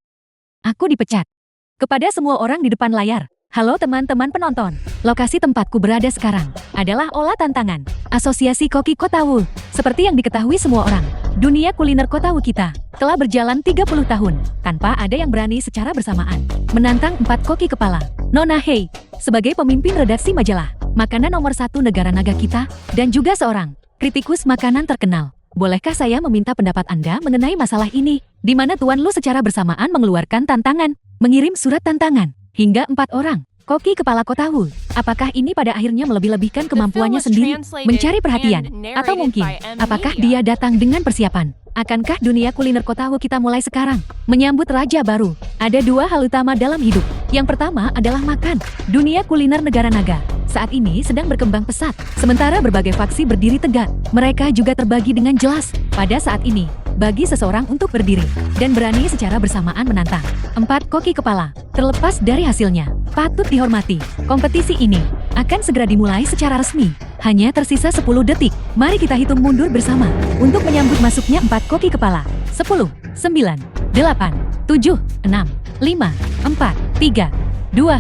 Aku dipecat. Kepada semua orang di depan layar. Halo teman-teman penonton. Lokasi tempatku berada sekarang adalah Olah Tantangan Asosiasi Koki Kota Wu. Seperti yang diketahui semua orang, dunia kuliner Kota Wu kita telah berjalan 30 tahun tanpa ada yang berani secara bersamaan menantang 4 koki kepala. Nona Hei, sebagai pemimpin redaksi majalah makanan nomor 1 negara naga kita dan juga seorang kritikus makanan terkenal. Bolehkah saya meminta pendapat Anda mengenai masalah ini? Di mana Tuan Lu secara bersamaan mengeluarkan tantangan, mengirim surat tantangan hingga 4 orang koki kepala kota Wu. Apakah ini pada akhirnya melebih-lebihkan kemampuannya sendiri mencari perhatian? Atau mungkin, apakah dia datang dengan persiapan? Akankah dunia kuliner kota Wu kita mulai sekarang menyambut raja baru? Ada 2 hal utama dalam hidup. Yang pertama adalah makan. Dunia kuliner negara naga saat ini sedang berkembang pesat. Sementara berbagai faksi berdiri tegak, mereka juga terbagi dengan jelas pada saat ini. Bagi seseorang untuk berdiri dan berani secara bersamaan menantang 4 koki kepala, terlepas dari hasilnya, patut dihormati. Kompetisi ini akan segera dimulai secara resmi. Hanya tersisa 10 detik. Mari kita hitung mundur bersama untuk menyambut masuknya 4 koki kepala. 10, 9, 8, 7, 6, 5, 4, 3, 2,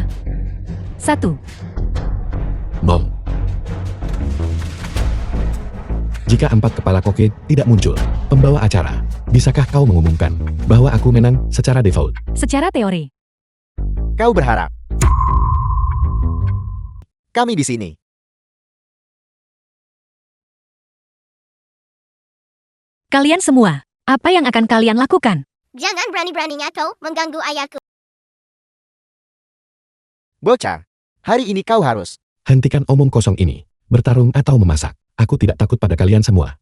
1. Mom. Jika 4 kepala koki tidak muncul, pembawa acara, bisakah kau mengumumkan bahwa aku menang secara default? Secara teori, Kau berharap kami di sini. kalian semua, apa yang akan kalian lakukan? Jangan berani-beraninya kau mengganggu ayahku. Bocah, hari ini kau harus. Hentikan omong kosong ini. Bertarung atau memasak. Aku tidak takut pada kalian semua.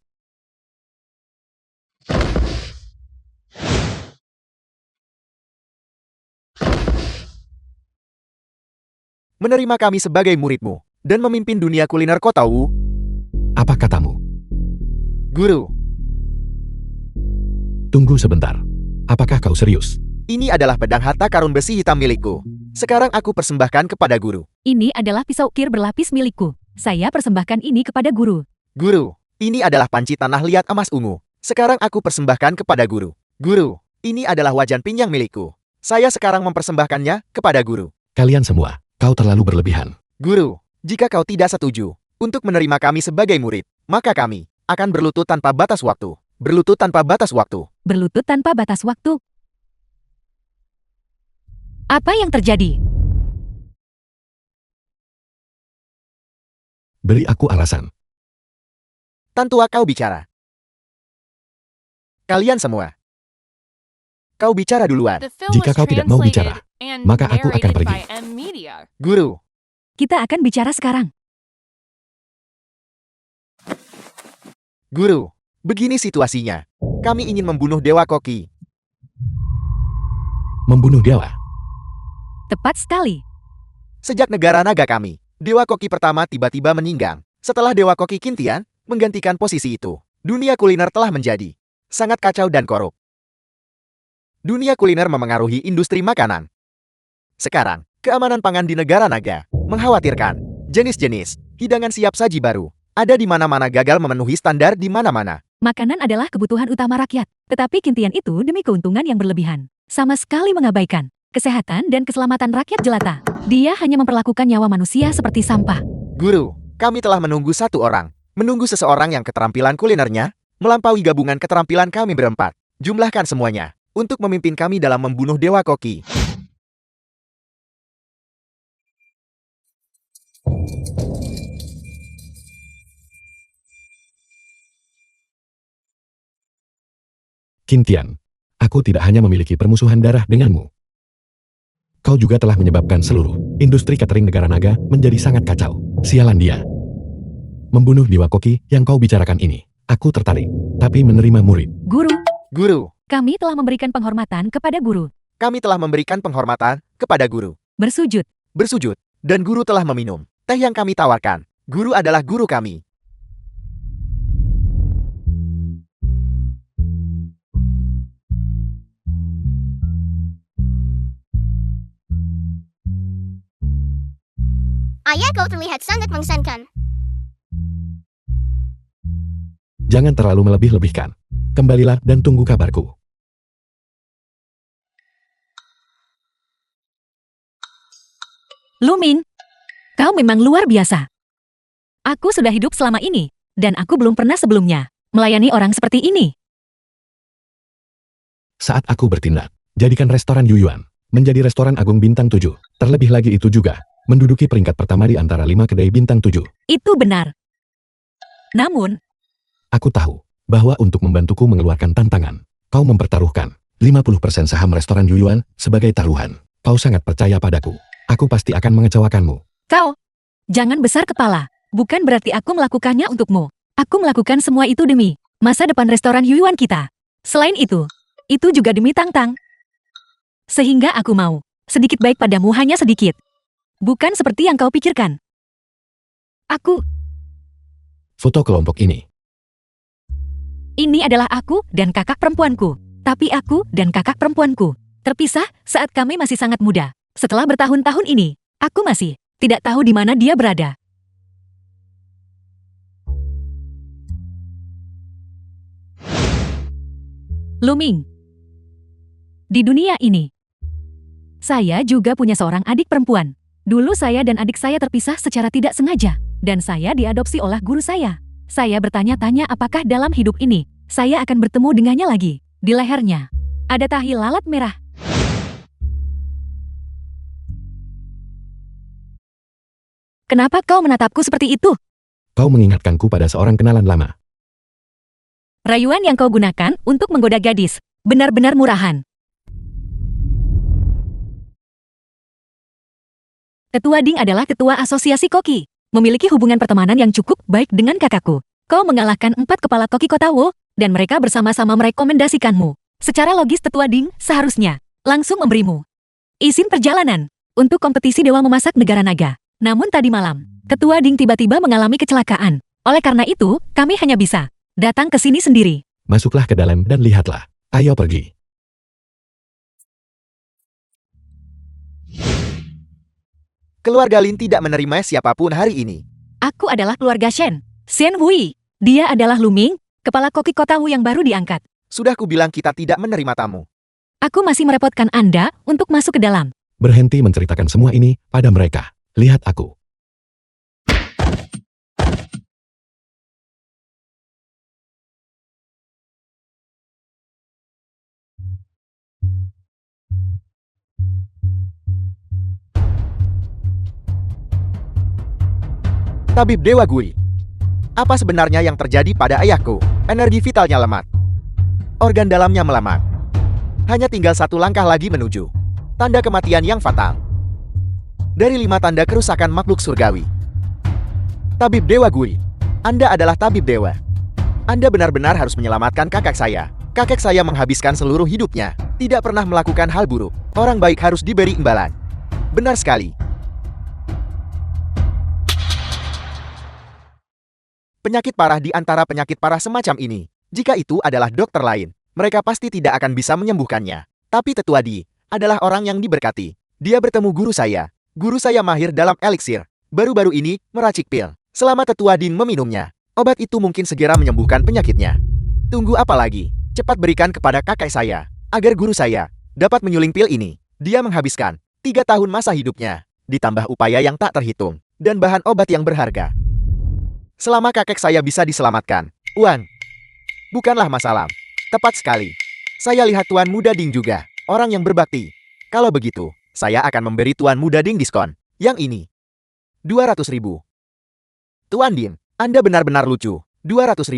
Menerima kami sebagai muridmu dan memimpin dunia kuliner kota Wu. Apa katamu? Guru, Tunggu sebentar. Apakah kau serius? Ini adalah pedang harta karun besi hitam milikku. Sekarang aku persembahkan kepada guru. Ini adalah pisau ukir berlapis milikku. Saya persembahkan ini kepada guru. Guru, ini adalah panci tanah liat emas ungu. Sekarang aku persembahkan kepada guru. Guru, ini adalah wajan pinyang milikku. Saya sekarang mempersembahkannya kepada guru. Kalian semua, kau terlalu berlebihan. Guru, jika kau tidak setuju untuk menerima kami sebagai murid, maka kami akan berlutut tanpa batas waktu. Berlutut tanpa batas waktu. Berlutut tanpa batas waktu. Apa yang terjadi? Beri aku alasan. Tantua kau bicara. Kalian semua. Kau bicara duluan. The film Jika was kau tidak mau translated bicara, and maka aku akan narrated pergi. by M Media. Guru, Kita akan bicara sekarang. guru, begini situasinya. Kami ingin membunuh Dewa Koki. Membunuh dewa. Tepat sekali. Sejak negara naga kami, Dewa Koki pertama tiba-tiba meninggal. Setelah Dewa Koki Kintian menggantikan posisi itu, dunia kuliner telah menjadi sangat kacau dan korup. Dunia kuliner memengaruhi industri makanan. Sekarang, keamanan pangan di negara naga mengkhawatirkan jenis-jenis hidangan siap saji baru ada di mana-mana gagal memenuhi standar di mana-mana. Makanan adalah kebutuhan utama rakyat. Tetapi kintian itu demi keuntungan yang berlebihan. Sama sekali mengabaikan kesehatan dan keselamatan rakyat jelata. Dia hanya memperlakukan nyawa manusia seperti sampah. Guru, kami telah menunggu satu orang. Menunggu seseorang yang keterampilan kulinernya melampaui gabungan keterampilan kami berempat. Jumlahkan semuanya untuk memimpin kami dalam membunuh Dewa Koki. Kintian, aku tidak hanya memiliki permusuhan darah denganmu. Kau juga telah menyebabkan seluruh industri catering negara naga menjadi sangat kacau. Sialan dia. Membunuh Dewa Koki yang kau bicarakan ini. Aku tertarik, tapi menerima murid. Guru, Guru, kami telah memberikan penghormatan kepada guru. kami telah memberikan penghormatan kepada guru. Bersujud. Bersujud, dan guru telah meminum teh yang kami tawarkan. Guru adalah guru kami. Ayahku terlihat sangat mengesankan. Jangan terlalu melebih-lebihkan. Kembalilah dan tunggu kabarku. Lumin, kau memang luar biasa. Aku sudah hidup selama ini, dan aku belum pernah sebelumnya melayani orang seperti ini. Saat aku bertindak, jadikan restoran Yuyuan menjadi restoran agung bintang 7. Terlebih lagi itu juga, menduduki peringkat pertama di antara 5 kedai bintang 7. Itu benar. Namun, Aku tahu bahwa untuk membantuku mengeluarkan tantangan, kau mempertaruhkan 50% saham restoran Yuyuan sebagai taruhan. Kau sangat percaya padaku. Aku pasti akan mengecewakanmu. kau jangan besar kepala. Bukan berarti aku melakukannya untukmu. Aku melakukan semua itu demi masa depan restoran Yuyuan kita. Selain itu juga demi Tangtang. Sehingga aku mau sedikit baik padamu, hanya sedikit. Bukan seperti yang kau pikirkan. Aku, Foto kelompok ini adalah aku dan kakak perempuanku. Tapi aku dan kakak perempuanku terpisah saat kami masih sangat muda. Setelah bertahun-tahun ini, aku masih tidak tahu di mana dia berada. Luming. Di dunia ini, saya juga punya seorang adik perempuan. Dulu saya dan adik saya terpisah secara tidak sengaja, dan saya diadopsi oleh guru saya. Saya bertanya-tanya apakah dalam hidup ini, saya akan bertemu dengannya lagi. Di lehernya, ada tahi lalat merah. Kenapa kau menatapku seperti itu? Kau mengingatkanku pada seorang kenalan lama. Rayuan yang kau gunakan untuk menggoda gadis, benar-benar murahan. Ketua Ding adalah ketua asosiasi koki, memiliki hubungan pertemanan yang cukup baik dengan kakakku. Kau mengalahkan 4 kepala koki kota Wo, dan mereka bersama-sama merekomendasikanmu. Secara logis Tetua Ding seharusnya langsung memberimu izin perjalanan untuk kompetisi Dewa Memasak Negara Naga. Namun tadi malam, Ketua Ding tiba-tiba mengalami kecelakaan. Oleh karena itu, kami hanya bisa datang ke sini sendiri. Masuklah ke dalam dan lihatlah. Ayo pergi. Keluarga Lin tidak menerima siapapun hari ini. Aku adalah keluarga Shen. Shen Hui. Dia adalah Luming, kepala koki kota Wu yang baru diangkat. Sudah kubilang kita tidak menerima tamu. Aku masih merepotkan Anda untuk masuk ke dalam. Berhenti menceritakan semua ini pada mereka. Lihat aku. Tabib Dewa Gui. Apa sebenarnya yang terjadi pada ayahku? Energi vitalnya lemah. Organ dalamnya melambat. Hanya tinggal satu langkah lagi menuju tanda kematian yang fatal. Dari 5 tanda kerusakan makhluk surgawi. Tabib Dewa Gui, Anda adalah tabib dewa. Anda benar-benar harus menyelamatkan kakek saya. Kakek saya menghabiskan seluruh hidupnya, tidak pernah melakukan hal buruk. Orang baik harus diberi imbalan. Benar sekali. Penyakit parah di antara penyakit parah semacam ini. Jika itu adalah dokter lain, mereka pasti tidak akan bisa menyembuhkannya. Tapi Tetua Di adalah orang yang diberkati. Dia bertemu guru saya. Guru saya mahir dalam eliksir. Baru-baru ini meracik pil. Selama Tetua Din meminumnya, obat itu mungkin segera menyembuhkan penyakitnya. Tunggu apa lagi? Cepat berikan kepada kakek saya, agar guru saya dapat menyuling pil ini. Dia menghabiskan 3 tahun masa hidupnya, ditambah upaya yang tak terhitung, dan bahan obat yang berharga. Selama kakek saya bisa diselamatkan, uang bukanlah masalah. Tepat sekali. Saya lihat Tuan Muda Ding juga, orang yang berbakti. Kalau begitu, saya akan memberi Tuan Muda Ding diskon. Yang ini, 200.000. Tuan Din, Anda benar-benar lucu. 200.000.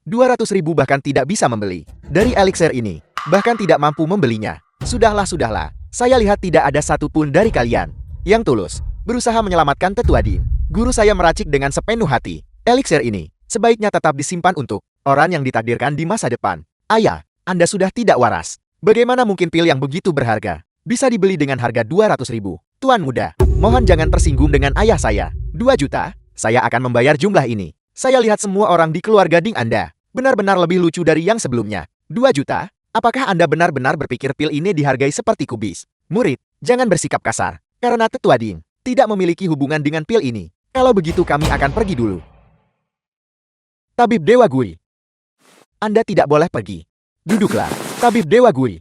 200.000 bahkan tidak bisa membeli. Dari eliksir ini, bahkan tidak mampu membelinya. Sudahlah. Saya lihat tidak ada satupun dari kalian yang tulus berusaha menyelamatkan Tetua Din. Guru saya meracik dengan sepenuh hati. Eliksir ini sebaiknya tetap disimpan untuk orang yang ditakdirkan di masa depan. Ayah, Anda sudah tidak waras. Bagaimana mungkin pil yang begitu berharga bisa dibeli dengan harga 200.000? Tuan Muda, mohon jangan tersinggung dengan ayah saya. 2 juta, saya akan membayar jumlah ini. Saya lihat semua orang di keluarga Ding Anda benar-benar lebih lucu dari yang sebelumnya. 2 juta? Apakah Anda benar-benar berpikir pil ini dihargai seperti kubis? Murid, jangan bersikap kasar. Karena Tetua Ding tidak memiliki hubungan dengan pil ini. Kalau begitu kami akan pergi dulu. Tabib Dewa Gui, Anda tidak boleh pergi. Duduklah, Tabib Dewa Gui.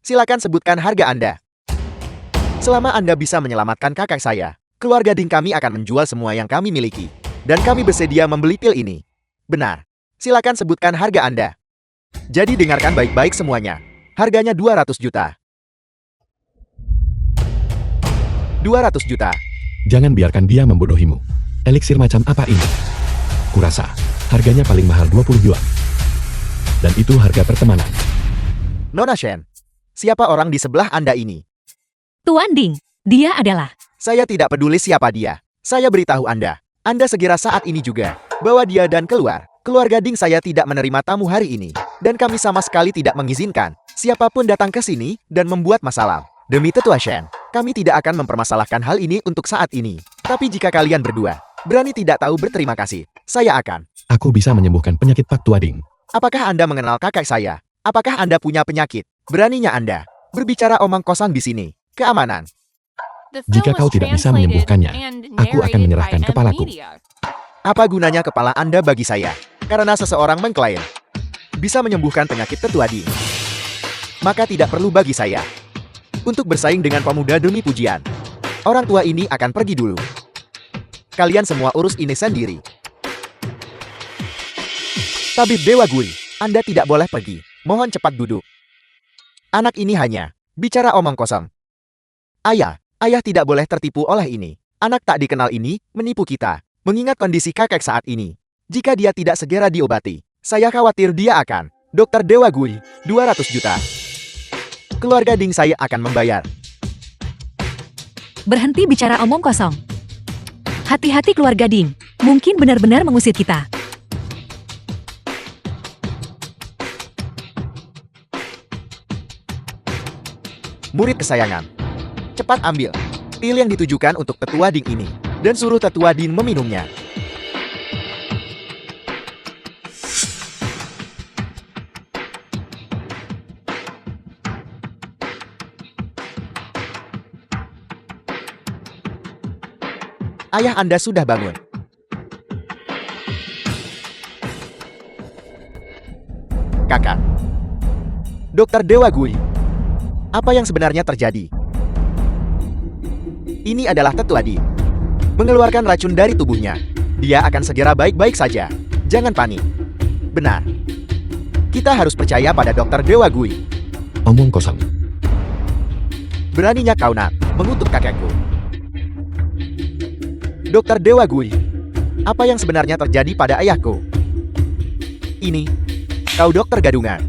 Silakan sebutkan harga Anda. Selama Anda bisa menyelamatkan kakak saya, keluarga Ding kami akan menjual semua yang kami miliki. Dan kami bersedia membeli pil ini. Benar. Silakan sebutkan harga Anda. Jadi dengarkan baik-baik semuanya. Harganya 200 juta. 200 juta. Jangan biarkan dia membodohimu. Eliksir macam apa ini? Kurasa, harganya paling mahal 20 yuan. Dan itu harga pertemanan. Nona Shen, siapa orang di sebelah Anda ini? Tuan Ding, dia adalah... Saya tidak peduli siapa dia. Saya beritahu Anda segera saat ini juga, bawa dia dan keluar. Keluarga Ding saya tidak menerima tamu hari ini. Dan kami sama sekali tidak mengizinkan siapapun datang ke sini dan membuat masalah. Demi Tetua Shen, kami tidak akan mempermasalahkan hal ini untuk saat ini. Tapi jika kalian berdua berani tidak tahu berterima kasih, saya akan. Aku bisa menyembuhkan penyakit Pak Tua Ding. Apakah Anda mengenal kakek saya? Apakah Anda punya penyakit? Beraninya Anda berbicara omong kosong di sini. Keamanan. The Jika film kau was tidak bisa translated menyembuhkannya, and aku akan narrated menyerahkan by M kepalaku. Media. Apa gunanya kepala Anda bagi saya? Karena seseorang mengklaim bisa menyembuhkan penyakit Tetua Ding. Maka tidak perlu bagi saya untuk bersaing dengan pemuda demi pujian. Orang tua ini akan pergi dulu. Kalian semua urus ini sendiri. Tabib Dewa Gui, Anda tidak boleh pergi. Mohon cepat duduk. Anak ini hanya bicara omong kosong. Ayah tidak boleh tertipu oleh ini. Anak tak dikenal ini menipu kita. Mengingat kondisi kakek saat ini, jika dia tidak segera diobati, saya khawatir dia akan. Dokter Dewa Gui, 200 juta. Keluarga Ding saya akan membayar. Berhenti bicara omong kosong. Hati-hati keluarga Ding, mungkin benar-benar mengusir kita. Murid kesayangan, cepat ambil pil yang ditujukan untuk Tetua Ding ini, dan suruh Tetua Ding meminumnya. Ayah Anda sudah bangun. Kakak. Dokter Dewa Gui. Apa yang sebenarnya terjadi? Ini adalah Tetuadi. Mengeluarkan racun dari tubuhnya. Dia akan segera baik-baik saja. Jangan panik. Benar. Kita harus percaya pada Dokter Dewa Gui. Omong kosong. Beraninya kau nak mengutuk kakekku. Dokter Dewa Gui. Apa yang sebenarnya terjadi pada ayahku? Ini. Kau dokter gadungan.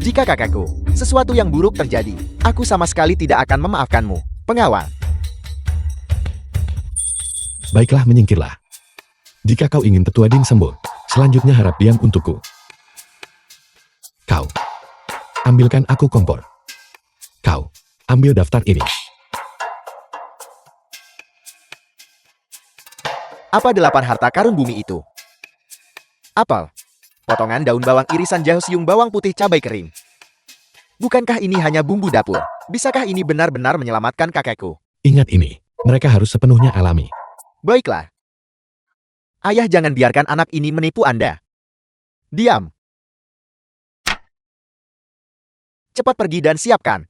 Jika kakekku, sesuatu yang buruk terjadi, aku sama sekali tidak akan memaafkanmu. Pengawal. Baiklah, menyingkirlah. Jika kau ingin Tetuadin sembuh, selanjutnya harap diam untukku. Kau. Ambilkan aku kompor. Kau. Ambil daftar ini. Apa 8 harta karun bumi itu? Apel. Potongan daun bawang irisan jahusiung bawang putih cabai kering. Bukankah ini hanya bumbu dapur? Bisakah ini benar-benar menyelamatkan kakekku? Ingat ini. Mereka harus sepenuhnya alami. Baiklah. Ayah jangan biarkan anak ini menipu Anda. Diam. Cepat pergi dan siapkan.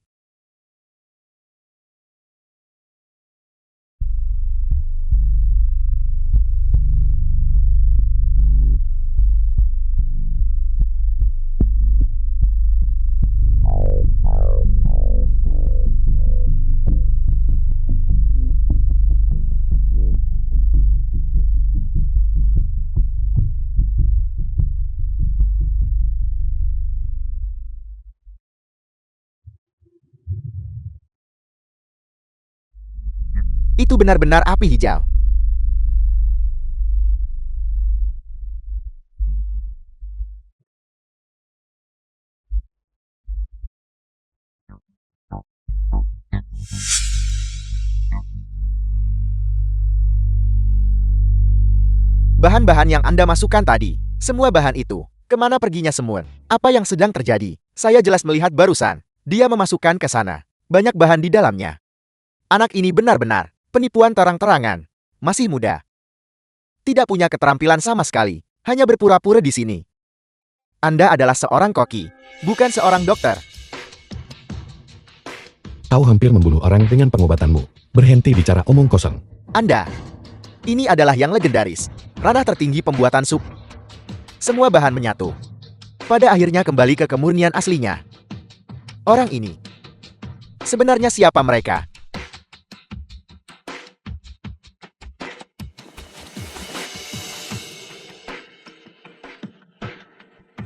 Itu benar-benar api hijau. Bahan-bahan yang Anda masukkan tadi, semua bahan itu, kemana perginya semua? Apa yang sedang terjadi? Saya jelas melihat barusan, dia memasukkan ke sana. Banyak bahan di dalamnya. Anak ini benar-benar penipuan terang-terangan. Masih muda. Tidak punya keterampilan sama sekali. Hanya berpura-pura di sini. Anda adalah seorang koki, bukan seorang dokter. Kau hampir membunuh orang dengan pengobatanmu. Berhenti bicara omong kosong. Anda. Ini adalah yang legendaris. Ranah tertinggi pembuatan sup. Semua bahan menyatu. Pada akhirnya kembali ke kemurnian aslinya. Orang ini. Sebenarnya siapa mereka?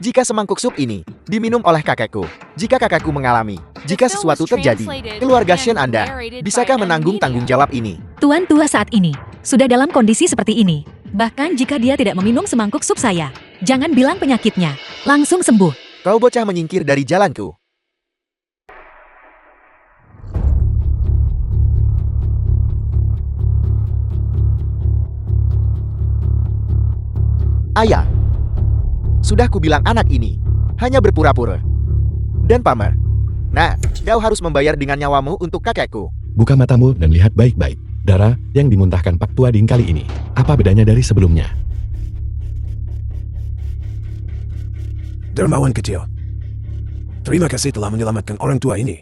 Jika semangkuk sup ini diminum oleh kakekku, jika kakekku mengalami, jika sesuatu terjadi, keluarga Shen Anda, bisakah menanggung tanggung jawab ini? Tuan tua saat ini sudah dalam kondisi seperti ini. Bahkan jika dia tidak meminum semangkuk sup saya, jangan bilang penyakitnya, langsung sembuh. Kau bocah menyingkir dari jalanku. Ayah. Sudah kubilang anak ini hanya berpura-pura. Dan pamer. Nah, kau harus membayar dengan nyawamu untuk kakekku. Buka matamu dan lihat baik-baik. Darah yang dimuntahkan Pak Tuading kali ini. Apa bedanya dari sebelumnya? Dermawan kecil. Terima kasih telah menyelamatkan orang tua ini.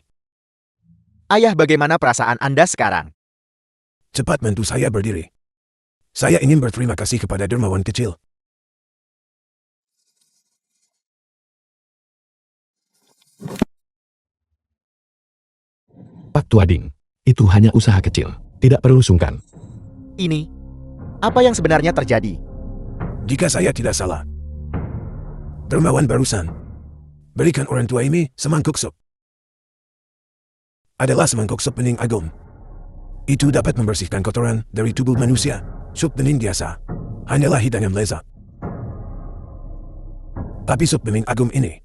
Ayah, bagaimana perasaan Anda sekarang? Cepat bantu saya berdiri. Saya ingin berterima kasih kepada dermawan kecil. Pak Tuading, itu hanya usaha kecil. Tidak perlu sungkan. Ini, apa yang sebenarnya terjadi? Jika saya tidak salah, dermawan barusan berikan orang tua ini semangkuk sup. Adalah semangkuk sup bening agung. Itu dapat membersihkan kotoran dari tubuh manusia. Sup bening biasa hanyalah hidangan lezat. Tapi sup bening agung ini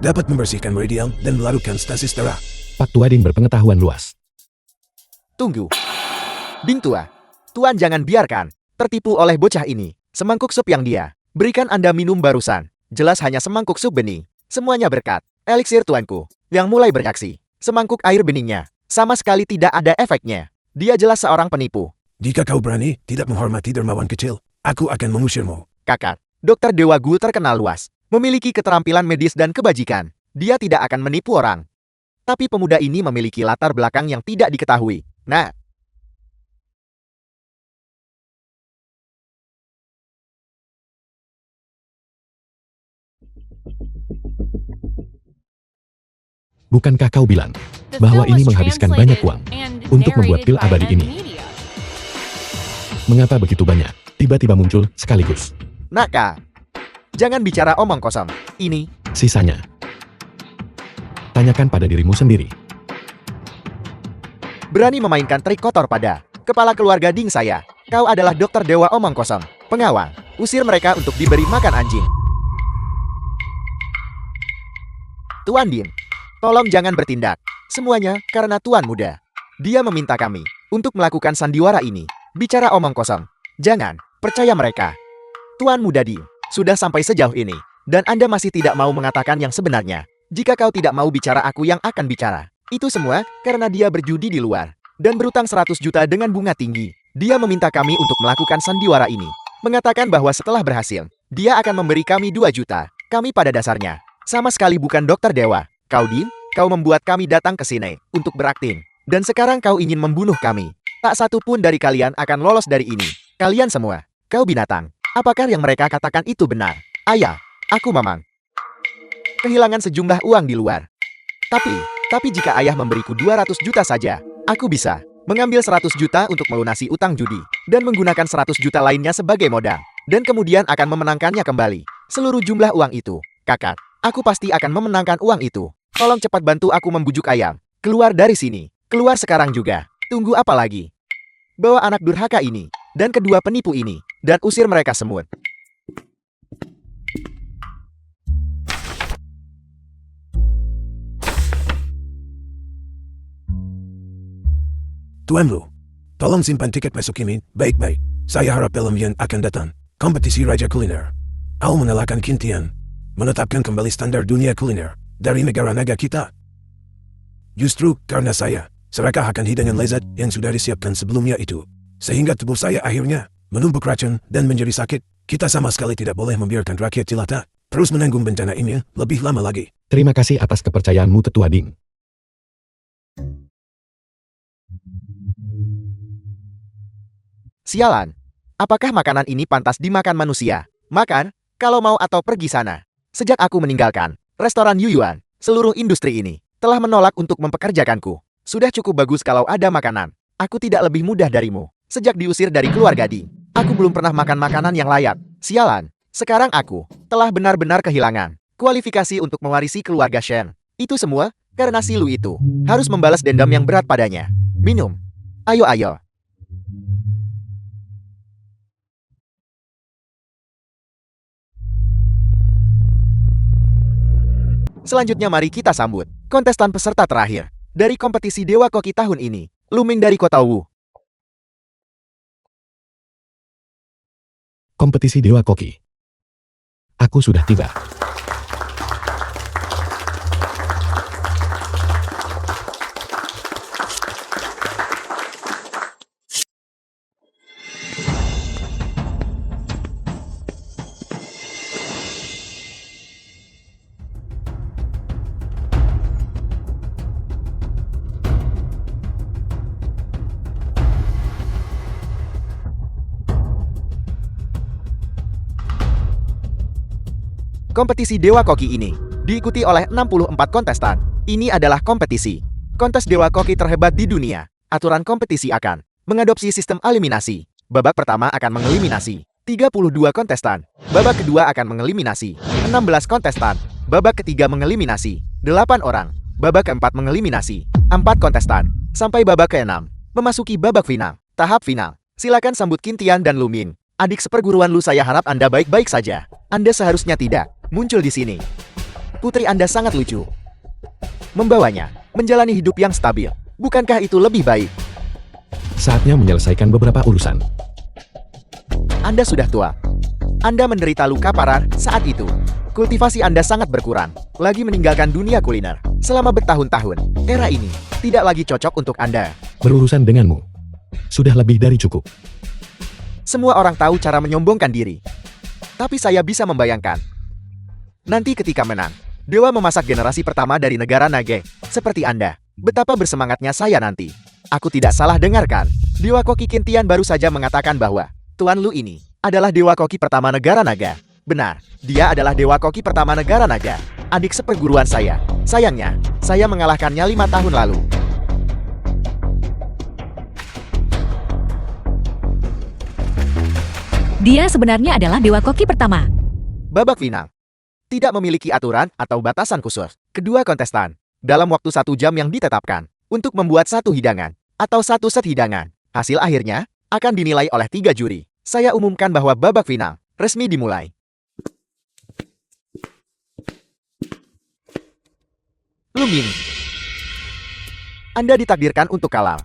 dapat membersihkan meridian dan melarutkan stasis darah. Pak Tuading berpengetahuan luas. Tunggu. Ding tua. Tuan jangan biarkan tertipu oleh bocah ini. Semangkuk sup yang dia berikan Anda minum barusan. Jelas hanya semangkuk sup bening. Semuanya berkat eliksir tuanku yang mulai bereaksi. Semangkuk air beningnya sama sekali tidak ada efeknya. Dia jelas seorang penipu. Jika kau berani tidak menghormati dermawan kecil, aku akan mengusirmu. Kakak, Dokter Dewa Gu terkenal luas, memiliki keterampilan medis dan kebajikan. Dia tidak akan menipu orang. Tapi pemuda ini memiliki latar belakang yang tidak diketahui. Nah, Bukankah kau bilang The bahwa film ini was menghabiskan banyak translated uang and untuk membuat narrated pil by abadi Ant ini? Media. Mengapa begitu banyak tiba-tiba muncul sekaligus? Naka, jangan bicara omong kosong. Ini, Sisanya, tanyakan pada dirimu sendiri. berani memainkan trik kotor pada kepala keluarga Ding saya. Kau adalah Dokter Dewa omong kosong. Pengawal, usir mereka untuk diberi makan anjing. Tuan Din, tolong jangan bertindak. Semuanya karena Tuan Muda. Dia meminta kami untuk melakukan sandiwara ini. Bicara omong kosong. Jangan percaya mereka. Tuan Muda Din, sudah sampai sejauh ini. Dan Anda masih tidak mau mengatakan yang sebenarnya. Jika kau tidak mau bicara, aku yang akan bicara. Itu semua karena dia berjudi di luar. Dan berutang 100 juta dengan bunga tinggi. Dia meminta kami untuk melakukan sandiwara ini. Mengatakan bahwa setelah berhasil, dia akan memberi kami 2 juta. Kami pada dasarnya sama sekali bukan Dokter Dewa. Kau Din, kau membuat kami datang ke sini untuk berakting. Dan sekarang kau ingin membunuh kami. Tak satu pun dari kalian akan lolos dari ini. Kalian semua, kau binatang. Apakah yang mereka katakan itu benar? Ayah, aku mamang kehilangan sejumlah uang di luar. Tapi jika ayah memberiku 200 juta saja, aku bisa mengambil 100 juta untuk melunasi utang judi. Dan menggunakan 100 juta lainnya sebagai modal. Dan kemudian akan memenangkannya kembali. Seluruh jumlah uang itu. Kakak, aku pasti akan memenangkan uang itu. Tolong cepat bantu aku membujuk ayam. Keluar dari sini. Keluar sekarang juga. Tunggu apa lagi? Bawa anak durhaka ini. Dan kedua penipu ini. Dan usir mereka semua. Tuan Lu, tolong simpan tiket masuk ini baik-baik. Saya harap film yang akan datang, kompetisi Raja Kuliner, Al mengalahkan Kintian, menetapkan kembali standar dunia kuliner dari negara-negara kita. Justru karena saya, serakah akan hidangan lezat yang sudah disiapkan sebelumnya itu. Sehingga tubuh saya akhirnya menumpuk racun dan menjadi sakit. Kita sama sekali tidak boleh membiarkan rakyat jelata terus menanggung bencana ini lebih lama lagi. Terima kasih atas kepercayaanmu, Tetua Ding. Sialan. Apakah makanan ini pantas dimakan manusia? Makan, kalau mau atau pergi sana. Sejak aku meninggalkan restoran Yuyuan, seluruh industri ini telah menolak untuk mempekerjakanku. Sudah cukup bagus kalau ada makanan. Aku tidak lebih mudah darimu. Sejak diusir dari keluarga Ding, aku belum pernah makan makanan yang layak. Sialan. Sekarang aku telah benar-benar kehilangan kualifikasi untuk mewarisi keluarga Shen. Itu semua karena si Lu itu harus membalas dendam yang berat padanya. Minum. Ayo. Selanjutnya mari kita sambut kontestan peserta terakhir dari kompetisi Dewa Koki tahun ini, Luming dari Kota Wu. Kompetisi Dewa Koki. Aku sudah tiba. Kompetisi Dewa Koki ini diikuti oleh 64 kontestan. Ini adalah kompetisi kontes Dewa Koki terhebat di dunia. Aturan kompetisi akan mengadopsi sistem eliminasi. Babak pertama akan mengeliminasi 32 kontestan. Babak kedua akan mengeliminasi 16 kontestan. Babak ketiga mengeliminasi 8 orang. Babak keempat mengeliminasi 4 kontestan. Sampai babak ke-6 memasuki babak final. Tahap final. Silakan sambut Kintian dan Luming. Adik seperguruan Lu, saya harap Anda baik-baik saja. Anda seharusnya tidak muncul di sini. Putri Anda sangat lucu. Membawanya menjalani hidup yang stabil. Bukankah itu lebih baik? Saatnya menyelesaikan beberapa urusan. Anda sudah tua. Anda menderita luka parah saat itu. Kultivasi Anda sangat berkurang. Lagi meninggalkan dunia kuliner selama bertahun-tahun. Era ini tidak lagi cocok untuk Anda. Berurusan denganmu. Sudah lebih dari cukup. Semua orang tahu cara menyombongkan diri. Tapi saya bisa membayangkan. Nanti ketika menang, dewa memasak generasi pertama dari negara Nage, seperti Anda. Betapa bersemangatnya saya nanti. Aku tidak salah dengarkan. Dewa Koki Kintian baru saja mengatakan bahwa Tuan Lu ini adalah dewa koki pertama negara naga. Benar, dia adalah dewa koki pertama negara naga. Adik seperguruan saya. Sayangnya, saya mengalahkannya 5 tahun lalu. Dia sebenarnya adalah dewa koki pertama. Babak final. Tidak memiliki aturan atau batasan khusus. Kedua kontestan, dalam waktu 1 jam yang ditetapkan, untuk membuat satu hidangan, atau satu set hidangan. Hasil akhirnya, akan dinilai oleh 3 juri. Saya umumkan bahwa babak final, resmi dimulai. Lumin. Anda ditakdirkan untuk kalah.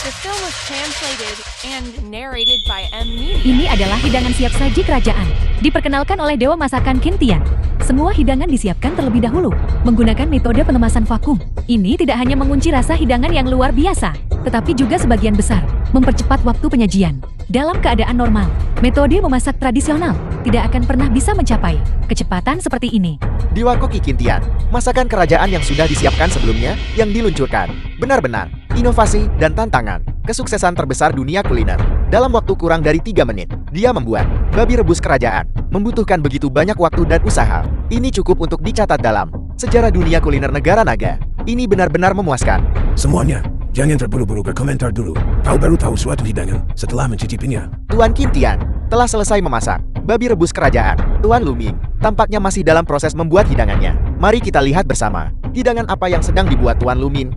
The film was translated and narrated by M. Media. Ini adalah hidangan siap saji kerajaan. Diperkenalkan oleh Dewa Masakan Kintian. Semua hidangan disiapkan terlebih dahulu, menggunakan metode penemasan vakum. Ini tidak hanya mengunci rasa hidangan yang luar biasa, tetapi juga sebagian besar mempercepat waktu penyajian. Dalam keadaan normal, metode memasak tradisional tidak akan pernah bisa mencapai kecepatan seperti ini. Dewa Koki Kintian, masakan kerajaan yang sudah disiapkan sebelumnya, yang diluncurkan. Benar-benar, inovasi dan tantangan. Kesuksesan terbesar dunia kuliner. Dalam waktu kurang dari 3 menit, dia membuat babi rebus kerajaan. Membutuhkan begitu banyak waktu dan usaha. Ini cukup untuk dicatat dalam sejarah dunia kuliner negara naga. Ini benar-benar memuaskan. Semuanya, jangan terburu-buru berkomentar dulu. Kau baru tahu suatu hidangan setelah mencicipinya. Tuan Kintian telah selesai memasak babi rebus kerajaan. Tuan Luming tampaknya masih dalam proses membuat hidangannya. Mari kita lihat bersama, hidangan apa yang sedang dibuat Tuan Luming.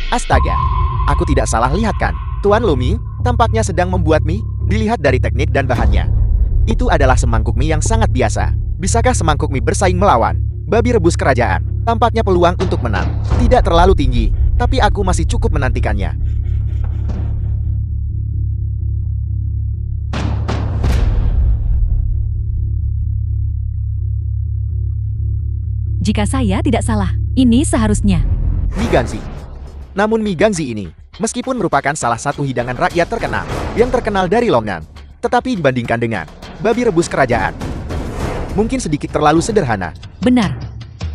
Astaga, aku tidak salah lihat kan? Tuan Luming tampaknya sedang membuat mie. Dilihat dari teknik dan bahannya, itu adalah semangkuk mie yang sangat biasa. Bisakah semangkuk mie bersaing melawan babi rebus kerajaan? Tampaknya peluang untuk menang tidak terlalu tinggi, tapi aku masih cukup menantikannya. Jika saya tidak salah, ini seharusnya. Mie Ganzi. Namun mie Ganzi ini, meskipun merupakan salah satu hidangan rakyat terkenal, yang terkenal dari Longan, tetapi dibandingkan dengan babi rebus kerajaan, mungkin sedikit terlalu sederhana. Benar.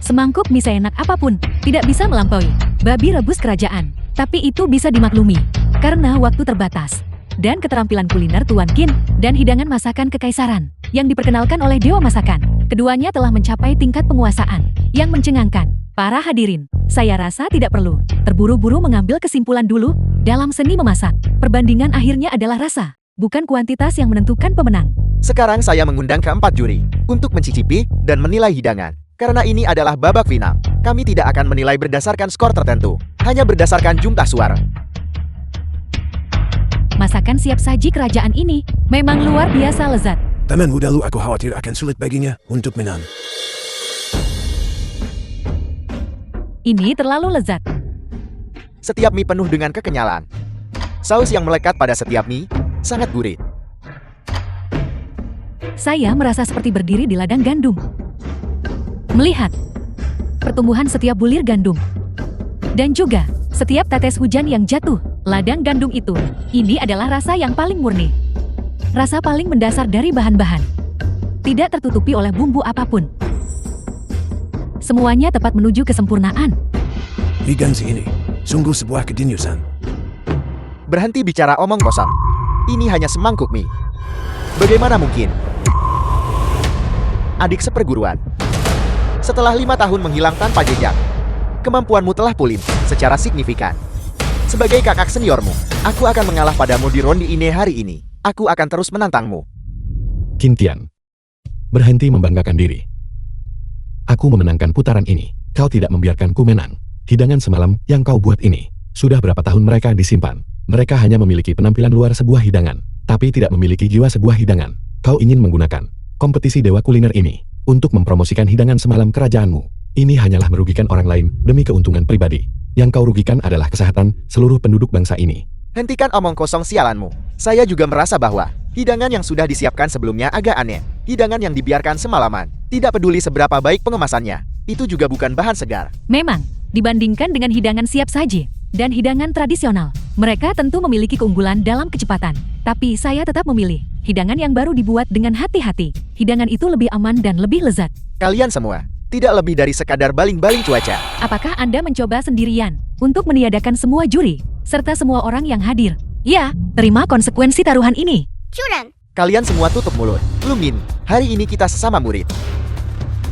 Semangkuk mie seenak apapun tidak bisa melampaui babi rebus kerajaan. Tapi itu bisa dimaklumi karena waktu terbatas dan keterampilan kuliner Tuan Qin dan hidangan masakan kekaisaran yang diperkenalkan oleh Dewa Masakan. Keduanya telah mencapai tingkat penguasaan yang mencengangkan. Para hadirin, saya rasa tidak perlu terburu-buru mengambil kesimpulan dulu dalam seni memasak. Perbandingan akhirnya adalah rasa, bukan kuantitas yang menentukan pemenang. Sekarang saya mengundang keempat juri untuk mencicipi dan menilai hidangan. Karena ini adalah babak final, kami tidak akan menilai berdasarkan skor tertentu, hanya berdasarkan jumlah suara. Masakan siap saji kerajaan ini memang luar biasa lezat. Teman muda lu, aku khawatir akan sulit baginya untuk menang. Ini terlalu lezat. Setiap mie penuh dengan kekenyalan. Saus yang melekat pada setiap mie sangat gurih. Saya merasa seperti berdiri di ladang gandum. Melihat pertumbuhan setiap bulir gandum. Dan juga setiap tetes hujan yang jatuh, ladang gandum itu. Ini adalah rasa yang paling murni. Rasa paling mendasar dari bahan-bahan. Tidak tertutupi oleh bumbu apapun. Semuanya tepat menuju kesempurnaan. Mie Ganzi ini sungguh sebuah kejeniusan. Berhenti bicara omong kosong. Ini hanya semangkuk mie. Bagaimana mungkin? Adik seperguruan. Setelah 5 tahun menghilang tanpa jejak, kemampuanmu telah pulih secara signifikan. Sebagai kakak seniormu, aku akan mengalah padamu di ronde ini hari ini. Aku akan terus menantangmu. Kintian, berhenti membanggakan diri. Aku memenangkan putaran ini. Kau tidak membiarkanku menang. Hidangan semalam yang kau buat ini, sudah berapa tahun mereka disimpan. Mereka hanya memiliki penampilan luar sebuah hidangan, tapi tidak memiliki jiwa sebuah hidangan. Kau ingin menggunakan kompetisi dewa kuliner ini untuk mempromosikan hidangan semalam kerajaanmu. Ini hanyalah merugikan orang lain demi keuntungan pribadi. Yang kau rugikan adalah kesehatan seluruh penduduk bangsa ini. Hentikan omong kosong sialanmu. Saya juga merasa bahwa hidangan yang sudah disiapkan sebelumnya agak aneh. Hidangan yang dibiarkan semalaman, tidak peduli seberapa baik pengemasannya, itu juga bukan bahan segar. Memang, dibandingkan dengan hidangan siap saji dan hidangan tradisional, mereka tentu memiliki keunggulan dalam kecepatan. Tapi saya tetap memilih hidangan yang baru dibuat dengan hati-hati. Hidangan itu lebih aman dan lebih lezat. Kalian semua, tidak lebih dari sekadar baling-baling cuaca. Apakah Anda mencoba sendirian untuk meniadakan semua juri serta semua orang yang hadir? Ya, terima konsekuensi taruhan ini. Curang. Kalian semua tutup mulut. Lumin, hari ini kita sesama murid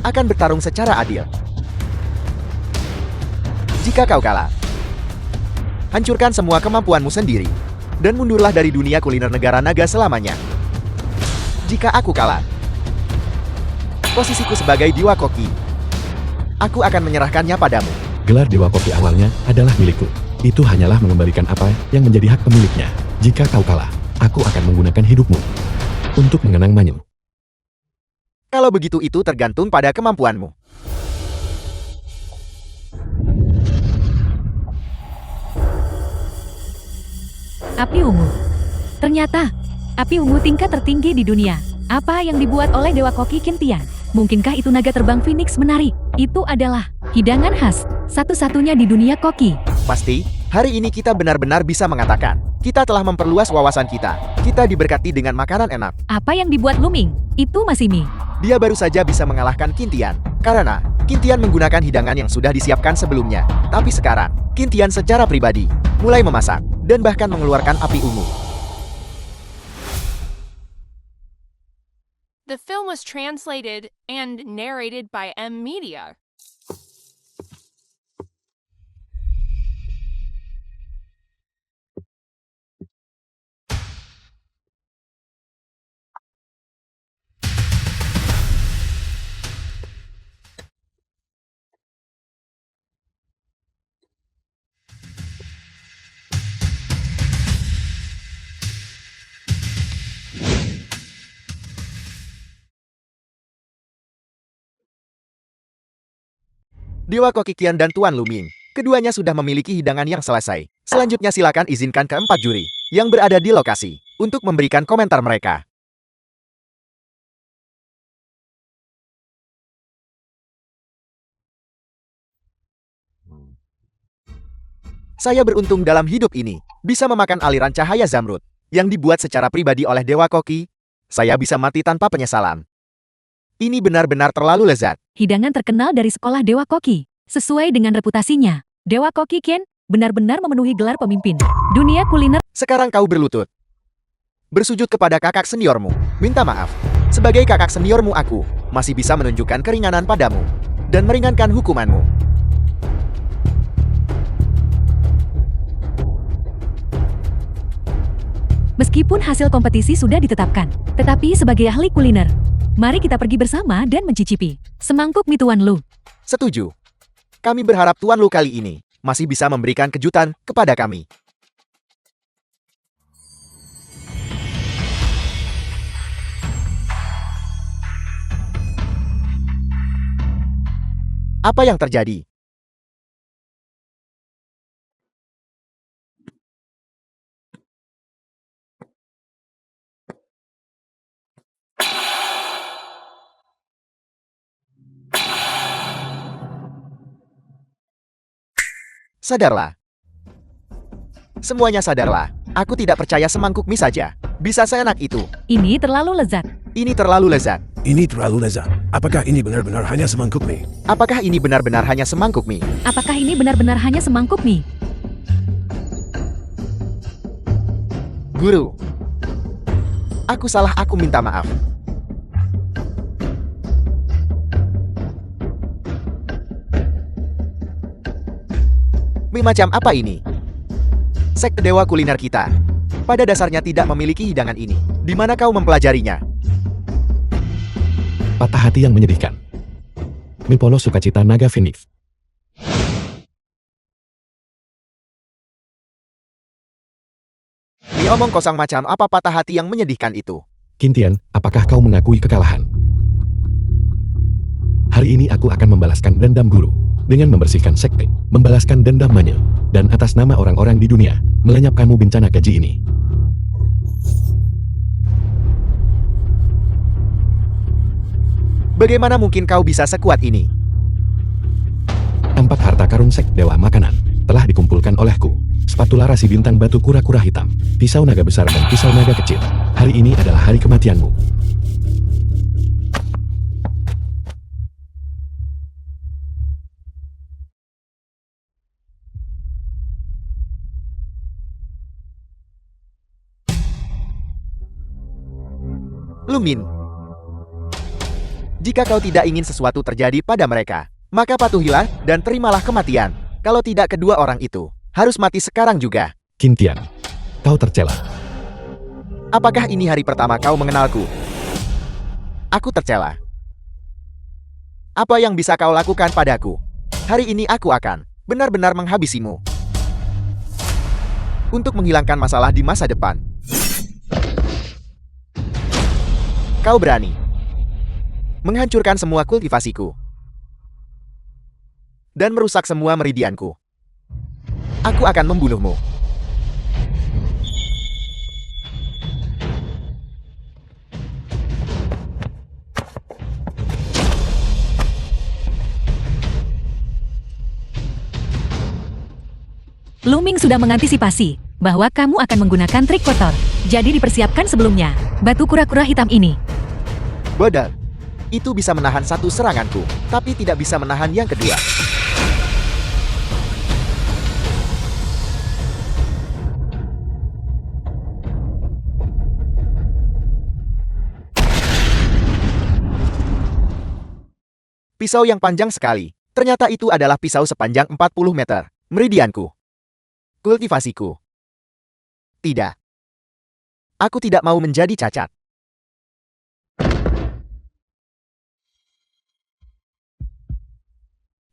akan bertarung secara adil. Jika kau kalah, hancurkan semua kemampuanmu sendiri dan mundurlah dari dunia kuliner negara naga selamanya. Jika aku kalah, posisiku sebagai Dewa Koki, aku akan menyerahkannya padamu. Gelar Dewa Koki awalnya adalah milikku. Itu hanyalah mengembalikan apa yang menjadi hak pemiliknya. Jika kau kalah, aku akan menggunakan hidupmu untuk mengenang Manyu. Kalau begitu itu tergantung pada kemampuanmu. Api ungu. Ternyata, api ungu tingkat tertinggi di dunia. Apa yang dibuat oleh Dewa Koki Kintian? Mungkinkah itu naga terbang Phoenix menari? Itu adalah hidangan khas, satu-satunya di dunia koki. Pasti, hari ini kita benar-benar bisa mengatakan, kita telah memperluas wawasan kita. Kita diberkati dengan makanan enak. Apa yang dibuat Luming? Itu masih mie. Dia baru saja bisa mengalahkan Kintian, karena Kintian menggunakan hidangan yang sudah disiapkan sebelumnya. Tapi sekarang, Kintian secara pribadi mulai memasak dan bahkan mengeluarkan api ungu. The film was translated and narrated by M Media. Dewa Koki Kian dan Tuan Luming, keduanya sudah memiliki hidangan yang selesai. Selanjutnya silakan izinkan keempat juri yang berada di lokasi untuk memberikan komentar mereka. Saya beruntung dalam hidup ini, bisa memakan aliran cahaya Zamrud yang dibuat secara pribadi oleh Dewa Koki. Saya bisa mati tanpa penyesalan. Ini benar-benar terlalu lezat. Hidangan terkenal dari sekolah Dewa Koki. Sesuai dengan reputasinya, Dewa Koki Ken benar-benar memenuhi gelar pemimpin dunia kuliner. Sekarang kau berlutut. Bersujud kepada kakak seniormu. Minta maaf. Sebagai kakak seniormu aku masih bisa menunjukkan keringanan padamu dan meringankan hukumanmu. Meskipun hasil kompetisi sudah ditetapkan, tetapi sebagai ahli kuliner, mari kita pergi bersama dan mencicipi semangkuk mie Tuan Lu. Setuju. Kami berharap Tuan Lu kali ini masih bisa memberikan kejutan kepada kami. Apa yang terjadi? Sadarlah. Semuanya sadarlah. Aku tidak percaya semangkuk mie saja bisa seenak itu. Ini terlalu lezat. Ini terlalu lezat. Ini terlalu lezat. Apakah ini benar-benar hanya semangkuk mie? Apakah ini benar-benar hanya semangkuk mie? Apakah ini benar-benar hanya semangkuk mie? Guru. Aku salah, aku minta maaf. Mie macam apa ini? Sekte dewa kuliner kita pada dasarnya tidak memiliki hidangan ini. Di mana kau mempelajarinya? Patah hati yang menyedihkan. Mie polos sukacita naga Phoenix. Mie omong kosong macam apa patah hati yang menyedihkan itu? Kintian, apakah kau mengakui kekalahan? Hari ini aku akan membalaskan dendam guru dengan membersihkan sekte, membalaskan dendam Manyu, dan atas nama orang-orang di dunia, melenyapkanmu bencana keji ini. Bagaimana mungkin kau bisa sekuat ini? 4 harta karun sek dewa makanan telah dikumpulkan olehku. Spatula rasi bintang batu kura-kura hitam, pisau naga besar dan pisau naga kecil. Hari ini adalah hari kematianmu. Lumin. Jika kau tidak ingin sesuatu terjadi pada mereka, maka patuhilah dan terimalah kematian. Kalau tidak, kedua orang itu harus mati sekarang juga. Qintian, kau tercela. Apakah ini hari pertama kau mengenalku? Aku tercela. Apa yang bisa kau lakukan padaku? Hari ini aku akan benar-benar menghabisimu. Untuk menghilangkan masalah di masa depan. Kau berani menghancurkan semua kultivasiku dan merusak semua meridianku. Aku akan membunuhmu. Luming sudah mengantisipasi bahwa kamu akan menggunakan trik kotor. Jadi dipersiapkan sebelumnya, batu kura-kura hitam ini. Bodoh. Itu bisa menahan satu seranganku, tapi tidak bisa menahan yang kedua. Pisau yang panjang sekali. Ternyata itu adalah pisau sepanjang 40 meter. Meridianku. Kultivasiku. Tidak. Aku tidak mau menjadi cacat.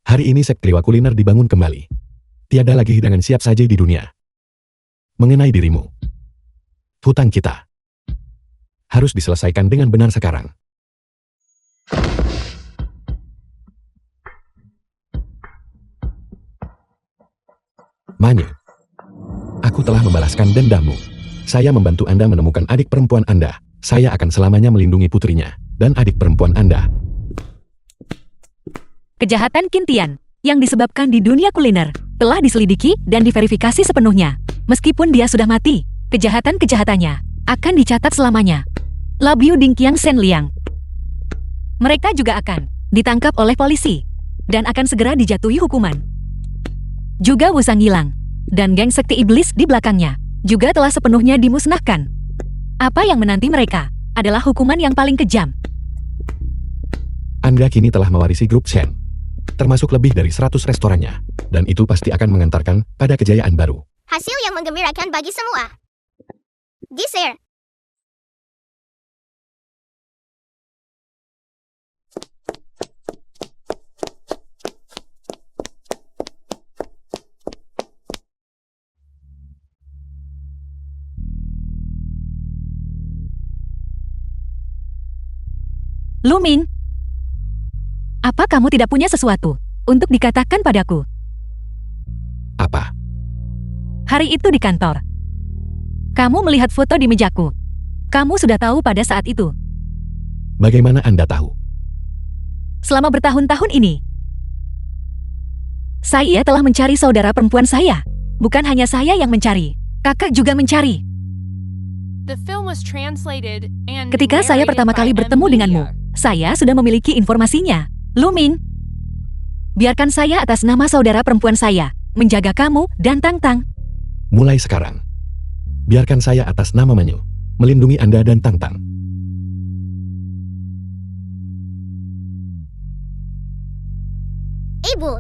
Hari ini sekte dewa kuliner dibangun kembali. Tiada lagi hidangan siap saji di dunia. Mengenai dirimu, hutang kita harus diselesaikan dengan benar sekarang. Manyu, aku telah membalaskan dendammu. Saya membantu Anda menemukan adik perempuan Anda. Saya akan selamanya melindungi putrinya dan adik perempuan Anda. Kejahatan Qintian yang disebabkan di dunia kuliner telah diselidiki dan diverifikasi sepenuhnya. Meskipun dia sudah mati, kejahatan-kejahatannya akan dicatat selamanya. Labiu Dingqiang Shen Liang. Mereka juga akan ditangkap oleh polisi dan akan segera dijatuhi hukuman. Juga Wusang Yilang dan geng sekte iblis di belakangnya juga telah sepenuhnya dimusnahkan. Apa yang menanti mereka adalah hukuman yang paling kejam. Anda kini telah mewarisi grup Shen, termasuk lebih dari 100 restorannya, dan itu pasti akan mengantarkan pada kejayaan baru. Hasil yang menggembirakan bagi semua. Di-share. Luming, apa kamu tidak punya sesuatu untuk dikatakan padaku? Apa? Hari itu di kantor, kamu melihat foto di mejaku. Kamu sudah tahu pada saat itu. Bagaimana Anda tahu? Selama bertahun-tahun ini, saya telah mencari saudara perempuan saya. Bukan hanya saya yang mencari, kakak juga mencari. The film was translated and Ketika saya narrated pertama by kali M. bertemu Media. denganmu, saya sudah memiliki informasinya. Luming, biarkan saya atas nama saudara perempuan saya menjaga kamu dan Tangtang. Mulai sekarang, biarkan saya atas nama Manyu melindungi Anda dan Tangtang. Ibu,